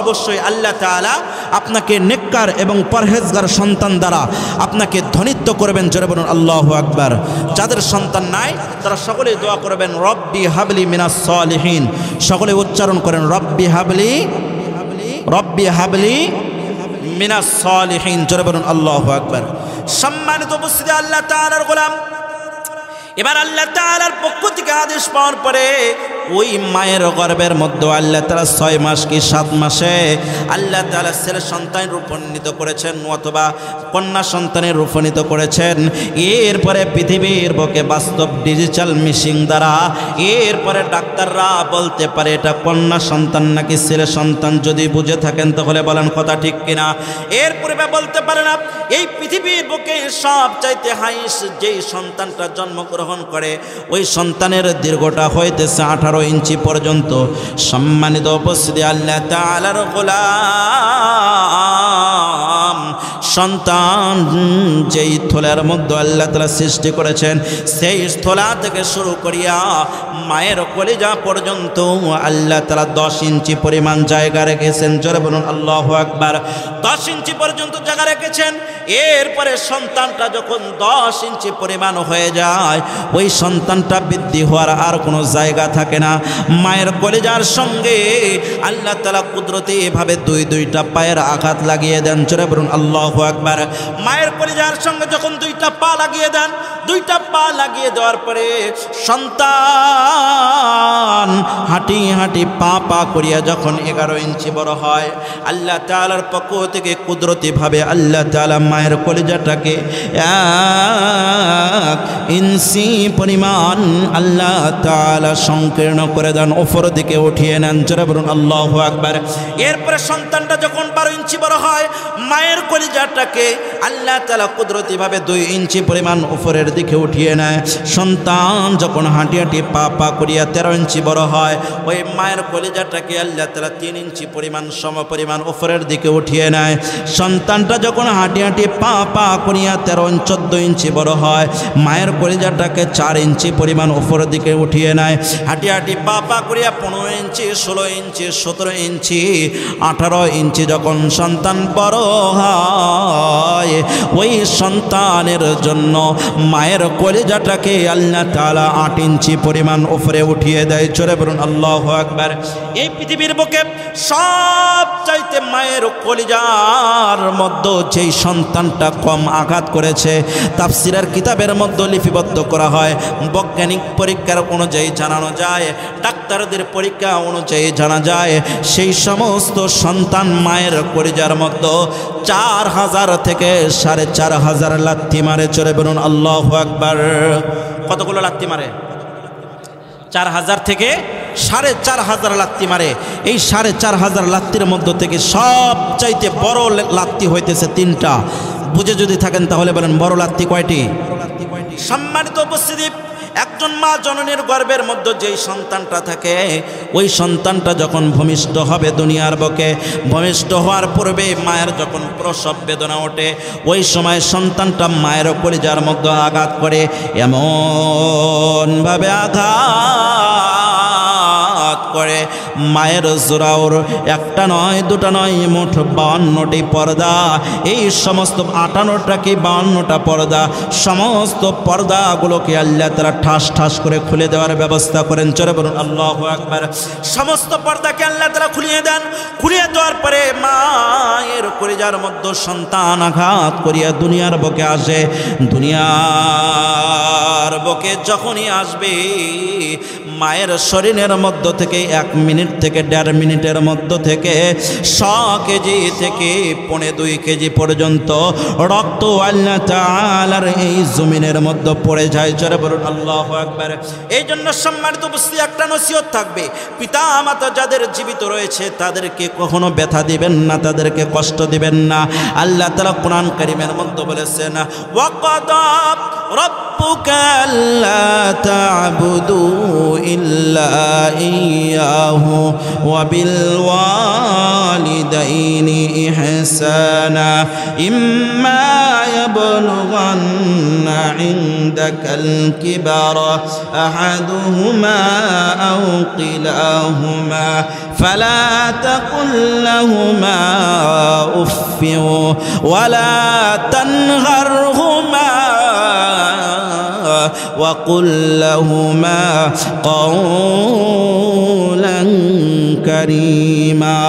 S1: অবশ্যই আল্লাহ তাআলা আপনাকে নেককার এবং পরহেজগার সন্তান দ্বারা আপনাকে ধনিত্ব করবেন। জোরে বলুন আল্লাহু আকবার। যাদের সন্তান নাই তারা সকলেই দোয়া করবেন রব্বি হাবলি মিনাস সালিহিন, সকলে উচ্চারণ করেন রব্বি হাবলি মিনাস সালিহিন। জোরে বলুন আল্লাহু আকবার। সম্মানিত উপস্থিতি, আল্লাহ তাআলার গোলাম এবার আল্লাহ তাআলার পক্ষ থেকে আদেশ পাওয়ার পরে ওই মায়ের গর্ভের মধ্যে আল্লাহ তাআলা 6 মাস কি 7 মাসে আল্লাহ তাআলা ছেলে সন্তান রূপান্তরিত করেছেন অথবা কন্যা সন্তানের রূপান্তরিত করেছেন। এরপরে পৃথিবীর বুকে বাস্তব ডিজিটাল মেশিন দ্বারা এরপরে ডাক্তাররা বলতে পারে এটা কন্যা সন্তান নাকি ছেলে সন্তান। যদি বুঝে থাকেন তাহলে বলেন কথা ঠিক কিনা। এরপরে বলতে পারে না এই পৃথিবীর বুকে সবচাইতে হাইস যেই সন্তানটা জন্মগ্রহণ করে ওই সন্তানের দীর্ঘটা হইতেছে 18 ইঞ্চি পর্যন্ত। সম্মানিত উপস্থিতি, আল্লাহ তাআলার গোলাম সন্তান যেই থলের মধ্যে আল্লাহ তাআলা সৃষ্টি করেছেন সেই স্থলা থেকে শুরু করিয়া মায়ের কলিজা পর্যন্ত আল্লাহ তাআলা 10 ইঞ্চি পরিমাণ জায়গা রেখেছেন। জোরে বলুন আল্লাহু আকবার। 10 ইঞ্চি পর্যন্ত জায়গা রেখেছেন। এরপরে সন্তানটা যখন 10 ইঞ্চি পরিমাণ হয়ে যায় ওই সন্তানটা বৃদ্ধি হওয়ার আর কোনো জায়গা থাকে না। মায়ের কলিজার সঙ্গে আল্লাহ তাআলা কুদরতিভাবে দুইটা পায়ের আঘাত লাগিয়ে দেন। জোরে বলুন আল্লাহু আকবার। মায়ের কলিজার সঙ্গে যখন 2টা পা লাগিয়ে দেন, 2টা পা লাগিয়ে দেওয়ার পরে সন্তান হাঁটি হাঁটি পা করিয়া যখন 11 ইঞ্চি বড় হয় আল্লাহ তাআলার পক্ষ থেকে কুদরতিভাবে আল্লাহ তাআলা মায়ের কলিজাটাকে 1 ইঞ্চি পরিমাণ আল্লাহ তাআলা সংকীর্ণ করে দেন, উপর দিকে উঠিয়ে নেন। জোরে বলুন আল্লাহু আকবার। এরপরে সন্তানটা যখন 12 ইঞ্চি বড় হয় মায়ের কলিজাটাকে আল্লাহ তাআলা কুদরতিভাবে 2 ইঞ্চি পরিমাণ উপরের দিকে উঠিয়ে নেয়। সন্তান যখন হাঁটি হাঁটি পা করিয়া 13 ইঞ্চি বড় হয় ওই মায়ের কলিজাটাকে আল্লাহ তাআলা 3 ইঞ্চি পরিমাণ সমপরিমাণ উপরের দিকে উঠিয়ে নেয়। সন্তানটা যখন হাঁটি হাঁটি পা করিয়া 14 ইঞ্চি বড় হয় মায়ের কলিজাটাকে 4 ইঞ্চি পরিমাণ উপরের দিকে উঠিয়ে নেয়। হাঁটি হাঁটি পা করিয়া 15 ইঞ্চি 16 ইঞ্চি 17 ইঞ্চি 18 ইঞ্চি যখন সন্তান বড় হয় ওই সন্তানের জন্য মায়ের কলিজাটাকে আল্লাহ তাআলা 8 ইঞ্চি পরিমাণ উপরে উঠিয়ে দেয়। জোরে বলুন আল্লাহু আকবার। এই পৃথিবীর বুকে সবচাইতে মায়ের কলিজার মধ্যে যেই সন্তানটা কম আঘাত করেছে তাফসীরের কিতাবের মধ্যে লিপিবদ্ধ করা হয়। বৈজ্ঞানিক পরীক্ষার অনুযায়ী জানানো যায়, ডাক্তারদের পরীক্ষা অনুযায়ী জানা যায় সেই সমস্ত সন্তান মায়ের কলিজার মধ্যে 4000 থেকে 4500 লাথি মারে। চলে বলুন আল্লাহু আকবার। কতগুলো লাথি মারে? 4000 থেকে 4500 লাথি মারে। এই 4500 লাথির মধ্য থেকে সবচাইতে বড় লাথি হইতেছে 3টা। বুঝে যদি থাকেন তাহলে বলেন বড় লাথি কয়টি? সম্মানিত উপস্থিতি, একজন একজন মা জননীর গর্ভের মধ্যে যেই সন্তানটা থাকে, ওই সন্তানটা যখন ভূমিষ্ঠ হবে দুনিয়ার বুকে, ভূমিষ্ঠ হওয়ার পূর্বে মায়ের যখন প্রসব বেদনা ওঠে, ওই সময় সন্তানটা মায়ের কলিজার মধ্যে আঘাত করে, এমনভাবে আঘাত করে মায়ের জোরাওর একটা নয় দুটা নয় মোট 52টি পর্দা, এই সমস্ত 58টা কি 52টা পর্দা, সমস্ত পর্দাগুলোকে আল্লাহ তাআলা ঠাস ঠাস করে খুলে দেওয়ার ব্যবস্থা করেন। জোরে বলুন আল্লাহু আকবার। সমস্ত পর্দাকে আল্লাহ তাআলা খুলিয়ে দেন। খুলিয়ে দেওয়ার পরে মায়ের কলিজার মধ্যে সন্তান আঘাত করিয়া দুনিয়ার বুকে আসে। দুনিয়ার বুকে যখনই আসবে, মায়ের শরীরের মধ্য থেকে 1 মিনিট থেকে 1.5 মিনিটের মধ্য থেকে 100 কেজি থেকে 2.5 কেজি পর্যন্ত রক্ত আল্লাহ তাআলার এই জমিনের মধ্যে পড়ে যায়। জোরে বলুন আল্লাহু আকবার। এই জন্য সম্মানিত উপস্থিতি, একটা নসিহত থাকবে, পিতা মাতা যাদের জীবিত রয়েছে তাদেরকে কখনো ব্যথা দিবেন না, তাদেরকে কষ্ট দিবেন না। আল্লাহ তাআলা কোরআন কারীমের মধ্যে বলেছেন, ওয়াকাদা রাব্বুকা আল্লা তা'বুদু ইল্লা ইয়াহু ওয়া বিল ওয়ালিদাইনি ইহসানা ইম্মা ইয়াবলুগান্না ইনদাকাল কিবারা আহাদুহুমা আও কিলাহুমা ফালা তাকুল লাহুমা উফফি ওয়ালা তানহারহুমা وقل لهما قولا كريما।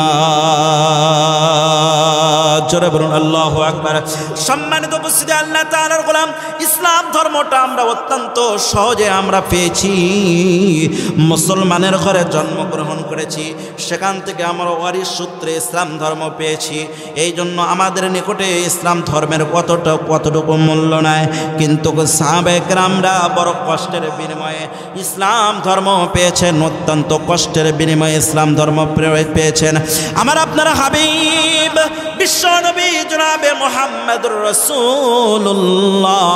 S1: জোরে বলুন আল্লাহু আকবার। সম্মানিত উপস্থিতি, আল্লাহ তাআলার গোলাম, ইসলাম ধর্মটা আমরা অত্যন্ত সহজে আমরা পেয়েছি। মুসলমানের ঘরে জন্মগ্রহণ করেছি, সেখান থেকে আমরা ওয়ারিস সূত্রে ইসলাম ধর্ম পেয়েছি। এই জন্য আমাদের নিকটে ইসলাম ধর্মের কতটুকু মূল্য নাই, কিন্তু সাহাবায়ে কেরামরা বড় কষ্টের বিনিময়ে ইসলাম ধর্ম পেয়েছেন, অত্যন্ত কষ্টের বিনিময়ে ইসলাম ধর্ম পেয়েছেন। আমার আপনারা হাবিব বিশ্বনবী জনাবে মুহাম্মদুর রাসূলুল্লাহ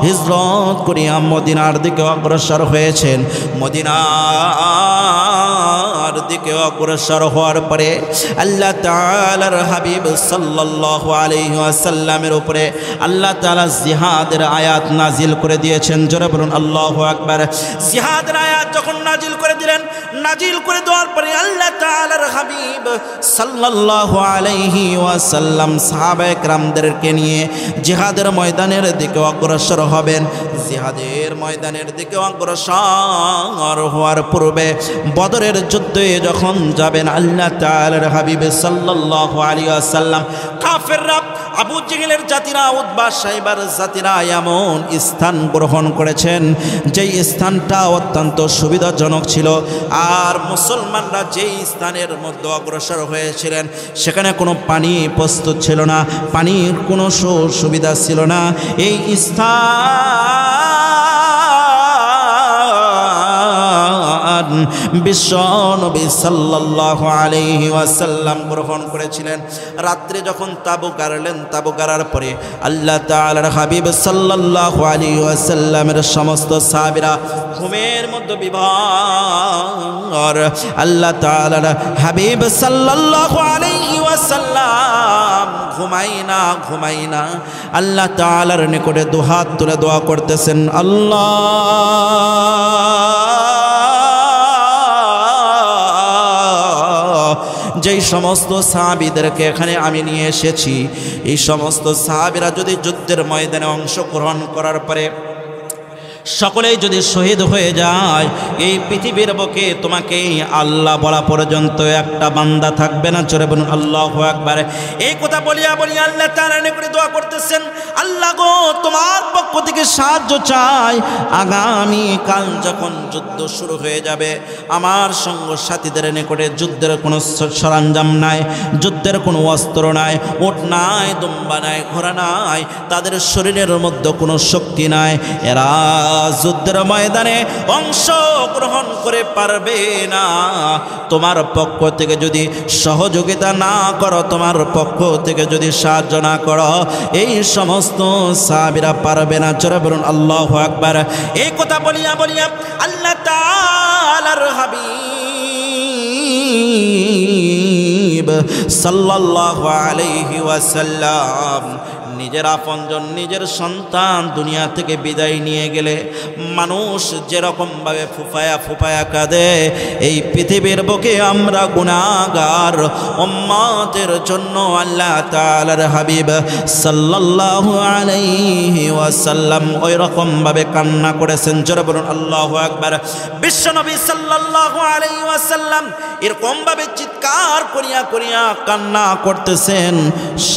S1: হিজরত করিয়া মদিনার দিকে অগ্রসর হয়েছেন। মদিনার দিকে অগ্রসর হওয়ার পরে আল্লাহ তাআলার হাবিব সাল্লাল্লাহু আলাইহি ওয়াসাল্লামের উপরে আল্লাহ তাআলা জিহাদের আয়াত নাজিল করে দিয়েছেন। জোরে বলুন আল্লাহু আকবার। জিহাদের আয়াত যখন নাজিল করে দিলেন, নাজিল করে দেওয়ার পরে আল্লাহ তাআলার হাবিব সাল্লাল্লাহু আলাইহি ওয়াসাল্লাম সাহাবায়ে কেরামদেরকে নিয়ে জিহাদের ময়দানের দিকে অগ্রসর হবেন। জিহাদের ময়দানের দিকে অগ্রসর হওয়ার পূর্বে বদরের যুদ্ধে যখন যাবেন, আল্লাহ তাআলার হাবিব সাল্লাল্লাহু আলাইহি ওয়াসাল্লাম কাফেররা, আবু জেহেলের জাতিরা, উতবা সাইবার জাতিরা এমন স্থান গ্রহণ করেছেন যেই স্থানটা অত্যন্ত সুবিধাজনক ছিল। আর মুসলমানরা যেই স্থানের মধ্যে অগ্রসর হয়েছিলেন সেখানে কোনো পানি প্রস্তুত ছিল না, পানির কোনো সুবিধা ছিল না। এই স্থান বিশ্বনবী সাল্লাল্লাহু আলাইহি ওয়াসাল্লাম গ্রহণ করেছিলেন। রাত্রে যখন তাবু গাড়লেন, তাবু গাড়ার পরে আল্লাহ তাআলার হাবিব সাল্লাল্লাহু আলাইহি ওয়াসাল্লামের সমস্ত সাহাবীরা ঘুমের মধ্যে বিভোর। আল্লাহ তাআলার হাবিব সাল্লাল্লাহু আলাইহি ওয়াসাল্লাম ঘুমাই না আল্লাহ তাআলার নিকটে দুহাত তুলে দোয়া করতেছেন, যেই সমস্ত সাহাবীদেরকে এখানে আমি নিয়ে এসেছি, এই সমস্ত সাহাবীরা যদি যুদ্ধের ময়দানে অংশগ্রহণ করার পরে সকলেই যদি শহীদ হয়ে যায়, এই পৃথিবীর বুকে তোমাকে আল্লাহ বলা পর্যন্ত একটা বান্দা থাকবে না। জোরে বলুন আল্লাহু আকবার। এই কথা বলিয়া আল্লাহ তাআলার নিকটে দোয়া করতেছেন, আল্লাহ গো, তোমার পক্ষ থেকে সাহায্য চাই। আগামী কাল যখন যুদ্ধ শুরু হয়ে যাবে, আমার সঙ্গ সাথীদের নিকটে যুদ্ধের কোনো সরঞ্জাম নাই, যুদ্ধের কোনো অস্ত্র নাই, ওট নাই, দুম্বা নাই, ঘোড়া নাই, তাদের শরীরের মধ্যে কোনো শক্তি নাই। এরা যুদ্ধের ময়দানে অংশগ্রহণ করে পারবে না। তোমার পক্ষ থেকে যদি সহযোগিতা না করো, তোমার পক্ষ থেকে যদি সাহায্য না করো, এই সমস্ত সাহাবীরা পারবে না। জোরে বলুন আল্লাহু আকবার। এই কথা বলিয়া বলিয়া আল্লাহ তাআলার হাবিব সাল্লাল্লাহু আলাইহি ওয়াসাল্লাম নিজের আপনজন, নিজের সন্তান দুনিয়া থেকে বিদায় নিয়ে গেলে মানুষ যেরকমভাবে ফুফায়া ফুফায়া কাঁদে, এই পৃথিবীর বুকে আমরা গুনাহগার উম্মতের জন্য আল্লাহ তাআলার হাবিব সাল্লাল্লাহু আলাইহি ওয়াসাল্লাম ওই রকমভাবে কান্না করেছেন। জোরে বলুন আল্লাহু আকবার। বিশ্বনবী সাল্লাল্লাহু আলাইহি ওয়াসাল্লাম এরকমভাবে চিৎকার করিয়া করিয়া কান্না করতেছেন।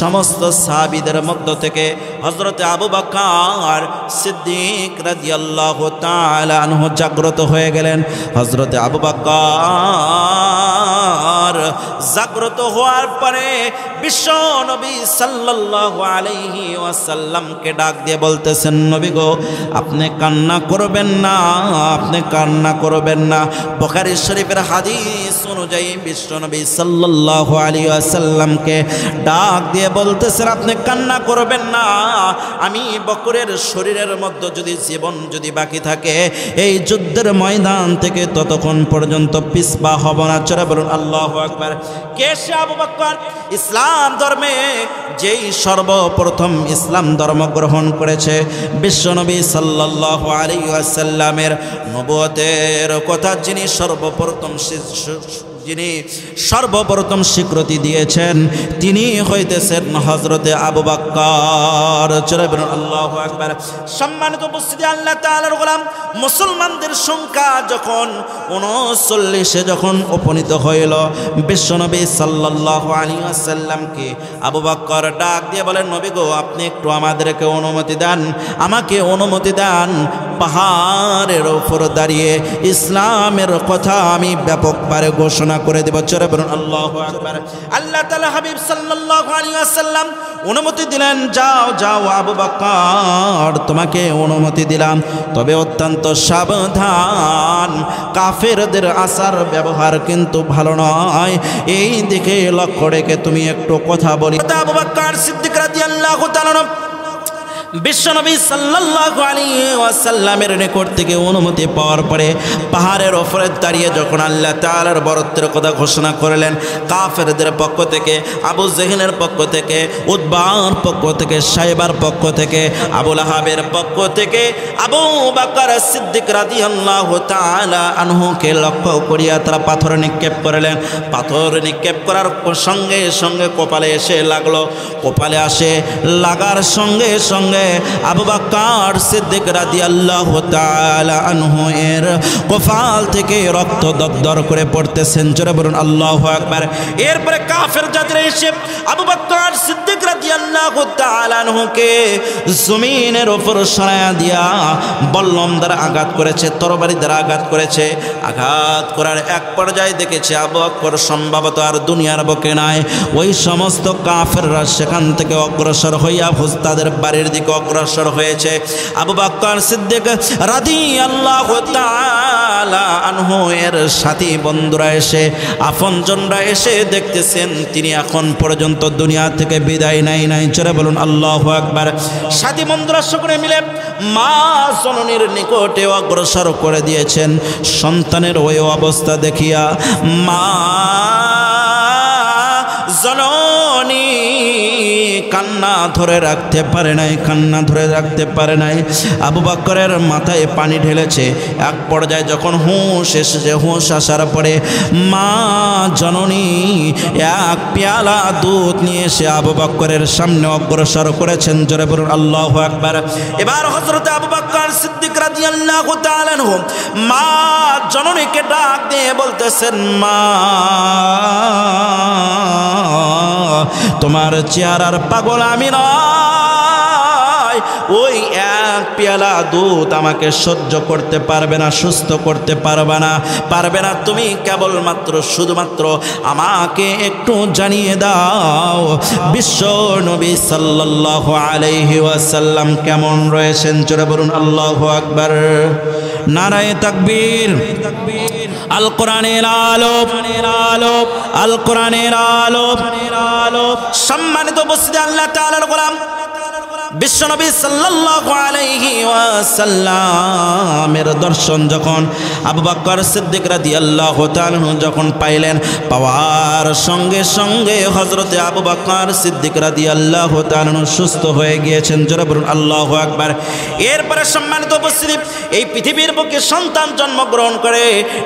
S1: সমস্ত সাহাবীদের মধ্য থেকে হযরতে আবু বকর সিদ্দিক রাদিয়াল্লাহু তাআলা আনহু জাগ্রত হয়ে গেলেন। হযরতে আবু বকর জাগ্রত হওয়ার পরে বিশ্ব নবী সাল্লাল্লাহু আলাইহি ওয়াসাল্লামকে ডাক দিয়ে বলতেছেন, নবী গো, আপনি কান্না করবেন না, আপনি কান্না করবেন না। বুখারী শরীফের হাদিস অনুযায়ী বিশ্ব নবী সাল্লাল্লাহু আলাইহি ওয়াসাল্লামকে ডাক দিয়ে বলতেছেন, আপনি কান্না করবেন না। আমি বকরের শরীরের মধ্যে যদি জীবন যদি বাকি থাকে, এই যুদ্ধের ময়দান থেকে ততক্ষণ পর্যন্ত পিছপা হব না। চলে বলুন আল্লাহু আকবার। কে সে আবু বকর? ইসলাম ধর্মে যেই সর্বপ্রথম ইসলাম ধর্ম গ্রহণ করেছে, বিশ্বনবী সাল্লাল্লাহু আলাইহি ওয়াসাল্লামের নবুয়তের কথা যিনি সর্বপ্রথম স্বীকৃতি দিয়েছেন, তিনি হইতেছেন হযরতে আবু বকর। চলে বলুন আল্লাহু আকবার। সম্মানিত উপস্থিতি, আল্লাহ তাআলার গোলাম মুসলমানদের সংখ্যা যখন 39-এ যখন উপনীত হইল, বিশ্বনবী সাল্লাল্লাহু আলাইহি ওয়াসাল্লামকে আবু বকর ডাক দিয়ে বলেন, নবী গো, আপনি একটু আমাদেরকে অনুমতি দেন, আমাকে অনুমতি দেন, পাহাড়ের উপর দাঁড়িয়ে ইসলামের কথা আমি ব্যাপকভাবে ঘোষণা করে দেব। চলে বলুন আল্লাহু আকবার। আল্লাহ তাআলা হাবিব সাল্লাল্লাহু আলাইহি ওয়াসাল্লাম অনুমতি দিলেন, যাও যাও আবু বকর, তোমাকে অনুমতি দিলাম, তবে অত্যন্ত সাবধান, কাফেরদের আচার ব্যবহার কিন্তু ভালো নয়, এই দিকে লক্ষ্য রেখে তুমি একটু কথা বলি। আবু বকর সিদ্দিক রাদিয়াল্লাহু তাআলা বিশ্বনবী সাল্লাল্লাহু আলাইহি ওয়াসাল্লামের নিকট থেকে অনুমতি পাওয়ার পরে পাহাড়ের ওপরে দাঁড়িয়ে যখন আল্লাহ তাআলার বরত্বের কথা ঘোষণা করলেন, কাফেরদের পক্ষ থেকে, আবু জেহেলের পক্ষ থেকে, উতবার পক্ষ থেকে, সাইবার পক্ষ থেকে, আবু লাহাবের পক্ষ থেকে আবু বকর সিদ্দিক রাদিয়াল্লাহু তাআলা আনহুকে লক্ষ্য করিয়া তারা পাথর নিক্ষেপ করলেন। পাথর নিক্ষেপ করার সঙ্গে সঙ্গে কপালে এসে লাগলো। কপালে আসে লাগার সঙ্গে সঙ্গে আবু বকর সিদ্দিক রাদিয়াল্লাহু তাআলা আনহু এর কপাল থেকে রক্ত দরদর করে পড়তেছেন। জোরে বলুন আল্লাহু আকবার। এরপরে কাফের জাতিরা এসে আবু বকর সিদ্দিক রাদিয়াল্লাহু তাআলা আনহুকে জমিনের উপর সরায়া দিয়া বল্লম দ্বারা আঘাত করেছে, তরবারি দ্বারা আঘাত করেছে। আঘাত করার এক পর্যায়ে দেখেছে আবু বকর সম্ভবত আর দুনিয়ার বুকে নাই। ওই সমস্ত কাফেররা সেখান থেকে অগ্রসর হইয়া তাদের বাড়ির দিকে অগ্রসর হয়েছে। আবু বকর সিদ্দিক রাদিয়াল্লাহু তাআলা আনহু এর সাথী বন্ধুরা এসে, আপনজনরা এসে দেখতেছেন তিনি এখন পর্যন্ত দুনিয়া থেকে বিদায় নাই। চলে বলুন আল্লাহু আকবার। সাথী বন্ধুরা সকলে মিলে মা জননীর নিকটে অগ্রসর করে দিয়েছেন। সন্তানের ওই অবস্থা দেখিয়া মা জননী কান্না ধরে রাখতে পারে নাই, কান্না ধরে রাখতে পারে নাই। আবু বকরের মাথায় পানি ঢেলেছে। এক পর্যায়ে যখন হুঁশ এসেছে, হুঁশ আসার পরে মা জননী এক পেয়ালা দুধ নিয়ে এসে আবু বকরের সামনে অগ্রসর করেছেন। জোরে বলুন আল্লাহু আকবার। এবার হযরত আবু বকর সিদ্দিক রাদিয়াল্লাহু তাআলা আনহু মা জননীকে ডাক দিয়ে বলতেছেন, মা, তোমার চেহারার পাগল আমি নয়, হয় ওই এক পেয়ালা দুধ আমাকে সহ্য করতে পারবে না, সুস্থ করতে পারবে না। তুমি কেবলমাত্র শুধুমাত্র আমাকে একটু জানিয়ে দাও বিশ্ব নবী সাল্লাল্লাহু আলাইহি ওয়াসাল্লাম কেমন রয়েছেন। জোরে বলুন আল্লাহু আকবার, নারায়ে তাকবীর। আল কোরআনের আলো, আল কোরআনের আলো। সম্মানিত উপস্থিতি, আল্লাহ তাআলার গোলাম বিশ্বনবী সাল্লাল্লাহু আলাইহি ওয়াসাল্লামের দর্শন যখন আবু বকর সিদ্দিক রাদিয়াল্লাহু তাআলা যখন পাইলেন, পাওয়ার সঙ্গে সঙ্গে হযরতে আবু বকর সিদ্দিক রাদিয়াল্লাহু তাআলা সুস্থ হয়ে গিয়েছেন। জোরে বলুন আল্লাহু আকবার। এরপরে সম্মানিত উপস্থিতি, এই পৃথিবীর বুকে সন্তান জন্মগ্রহণ করে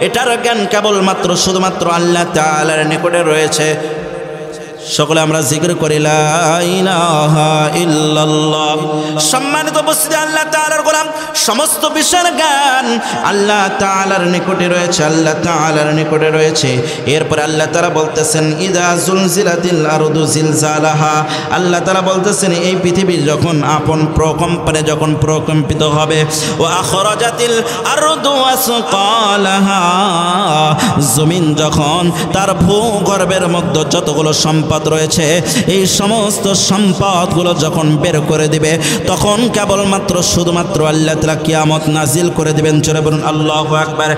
S1: এটার জ্ঞান কেবলমাত্র শুধুমাত্র আল্লাহ তাআলার নিকটে রয়েছে। সকলে আমরা জিকির করি লা ইলাহা ইল্লাল্লাহ। সম্মানিত উপস্থিতি, আল্লাহ তাআলার গোলাম সমস্ত বিষয়ের জ্ঞান আল্লাহ তাআলার নিকটে রয়েছে, আল্লাহ তাআলার নিকটে রয়েছে। এরপরে আল্লাহ তাআলা বলতেছেন ইযা জুলজিলাতিল আরদু জিলজালাহা। আল্লাহ তাআলা বলতেছেন এই পৃথিবী যখন আপন প্রকম্পনে যখন প্রকম্পিত হবে, ওয়া আখরাজাতিল আরদু আসকালাহা, জমিন যখন তার ভূগর্ভের মধ্যে যতগুলো সম্পদ রয়েছে এই সমস্ত সম্পদগুলো যখন বের করে দিবে, তখন কেবলমাত্র শুধুমাত্র আল্লাহ তাআলা কিয়ামত নাজিল করে দিবেন। জোরে বলুন আল্লাহু আকবার।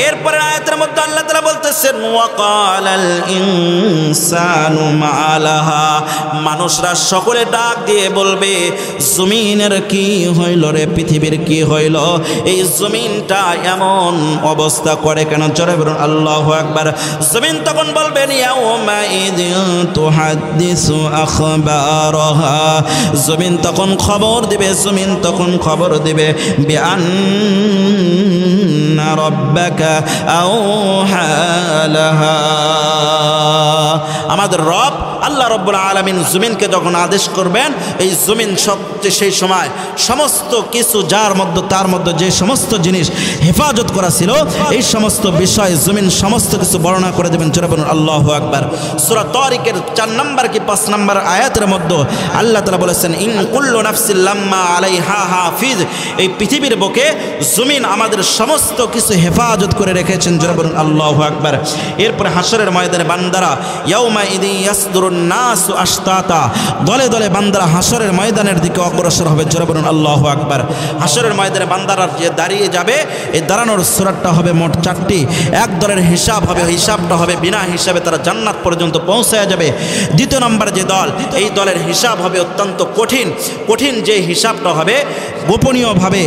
S1: এরপরে আয়াতের মধ্যে আল্লাহ তাআলা বলতেছেন ওয়া ক্বালাল ইনসানু মালাহা। মানুষরা সকলে ডাক দিয়ে বলবে জমিনের কি হইল রে, পৃথিবীর কি হইল, এই জমিনটা এমন অবস্থা করে কেন। জোরে বলুন আল্লাহু আকবার। জমিন তখন বলবেন ইয়াউমা ইযিন তুহাদ্দিসু আখবারাহা। জমিন তখন খবর দিবে, জমিন তখন খবর দিবে বিআন্না রাব্বাকা আওহা লাহা। আমাদের রব আল্লাহ রাব্বুল আলামিন জমিনকে যখন আদেশ করবেন, এই জমিন সেই সময় সমস্ত কিছু যার মধ্যে তার মধ্যে যে সমস্ত জিনিস হেফাজত করা ছিল এই সমস্ত বিষয় জমিন সমস্ত কিছু বর্ণনা করে দেবেন। জোরে বলুন আল্লাহু আকবার। সূরা তারিকের 4 নম্বর কি 5 নম্বর আয়াতের মধ্যে আল্লাহ তাআলা বলেছেন ইন কুল্লু নাফসিন লাম্মা আলাইহা হাফিজ। এই পৃথিবীর বুকে জমিন আমাদের সমস্ত কিছু হেফাজত করে রেখেছেন। জোরে বলুন আল্লাহু আকবার। এরপরে হাশরের ময়দানে বান্দারা ইয়াউমা ইদি ইয়াসদুরুন নাসু আশতাতা, দলে দলে বান্দারা হাশরের ময়দানের দিকে অগ্রসর হবে। জোরে বলুন আল্লাহু আকবার। হাশরের ময়দানে বান্দারা যে দাঁড়িয়ে যাবে, এই দাঁড়ানোর সূরাটা হবে মোট 4টি। এক দলের হিসাব হবে, হিসাবটা হবে বিনা হিসাবে তারা জান্নাত পর্যন্ত পৌঁছায় যাবে। দ্বিতীয় নম্বর যে দল, এই দলের হিসাব হবে অত্যন্ত কঠিন যে হিসাবটা হবে গোপনীয়ভাবে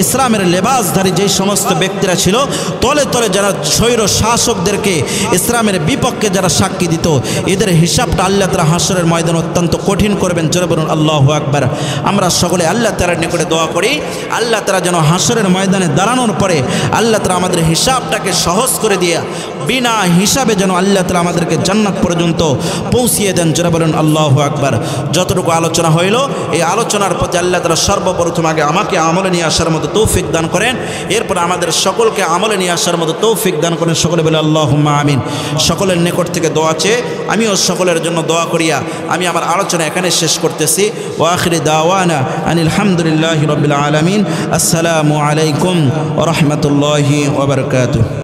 S1: ইসলামের লেবাসধারী যে সমস্ত ব্যক্তিরা ছিল, তলে তলে যারা স্বৈর শাসকদেরকে ইসলামের বিপক্ষে যারা সাক্ষী দিত, এদের হিসাবটা আল্লাহ তাআলা হাশরের ময়দানে অত্যন্ত কঠিন করবেন। জোরে বলুন আল্লাহু আকবার। আমরা সকলে আল্লাহ তাআলার নিকটে দোয়া করি আল্লাহ তাআলা যেন হাশরের ময়দানে দাঁড়ানোর পরে আল্লাহ তাআলা আমাদের হিসাবটাকে সহজ করে দিয়ে বিনা হিসাবে যেন আল্লাহ তাআলা আমাদেরকে জান্নাত পর্যন্ত পৌঁছিয়ে দেন। জোরে বলুন আল্লাহু আকবার। যতটুকু আলোচনা হইল, এই আলোচনার প্রতি আল্লাহ তাআলা সর্বপ্রথম আগে আমাকে আমলে নিয়ে আসার মতো তৌফিক দান করেন, এরপর আমাদের সকলকে আমলে নিয়ে আসার মতো তৌফিক দান করেন। সকলে বলে আল্লাহুম্মা আমিন। সকলের নিকট থেকে দোয়া চেয়ে আমিও সকলের জন্য দোয়া করিয়া আমি আমার আলোচনা এখানে শেষ করতেছি। ওয়া আখিরি দাওয়ানা আনিল হামদুলিল্লাহি রাব্বিল আলামিন। আসসালামু আলাইকুম ওয়া রাহমাতুল্লাহি ওয়া বারাকাতুহু।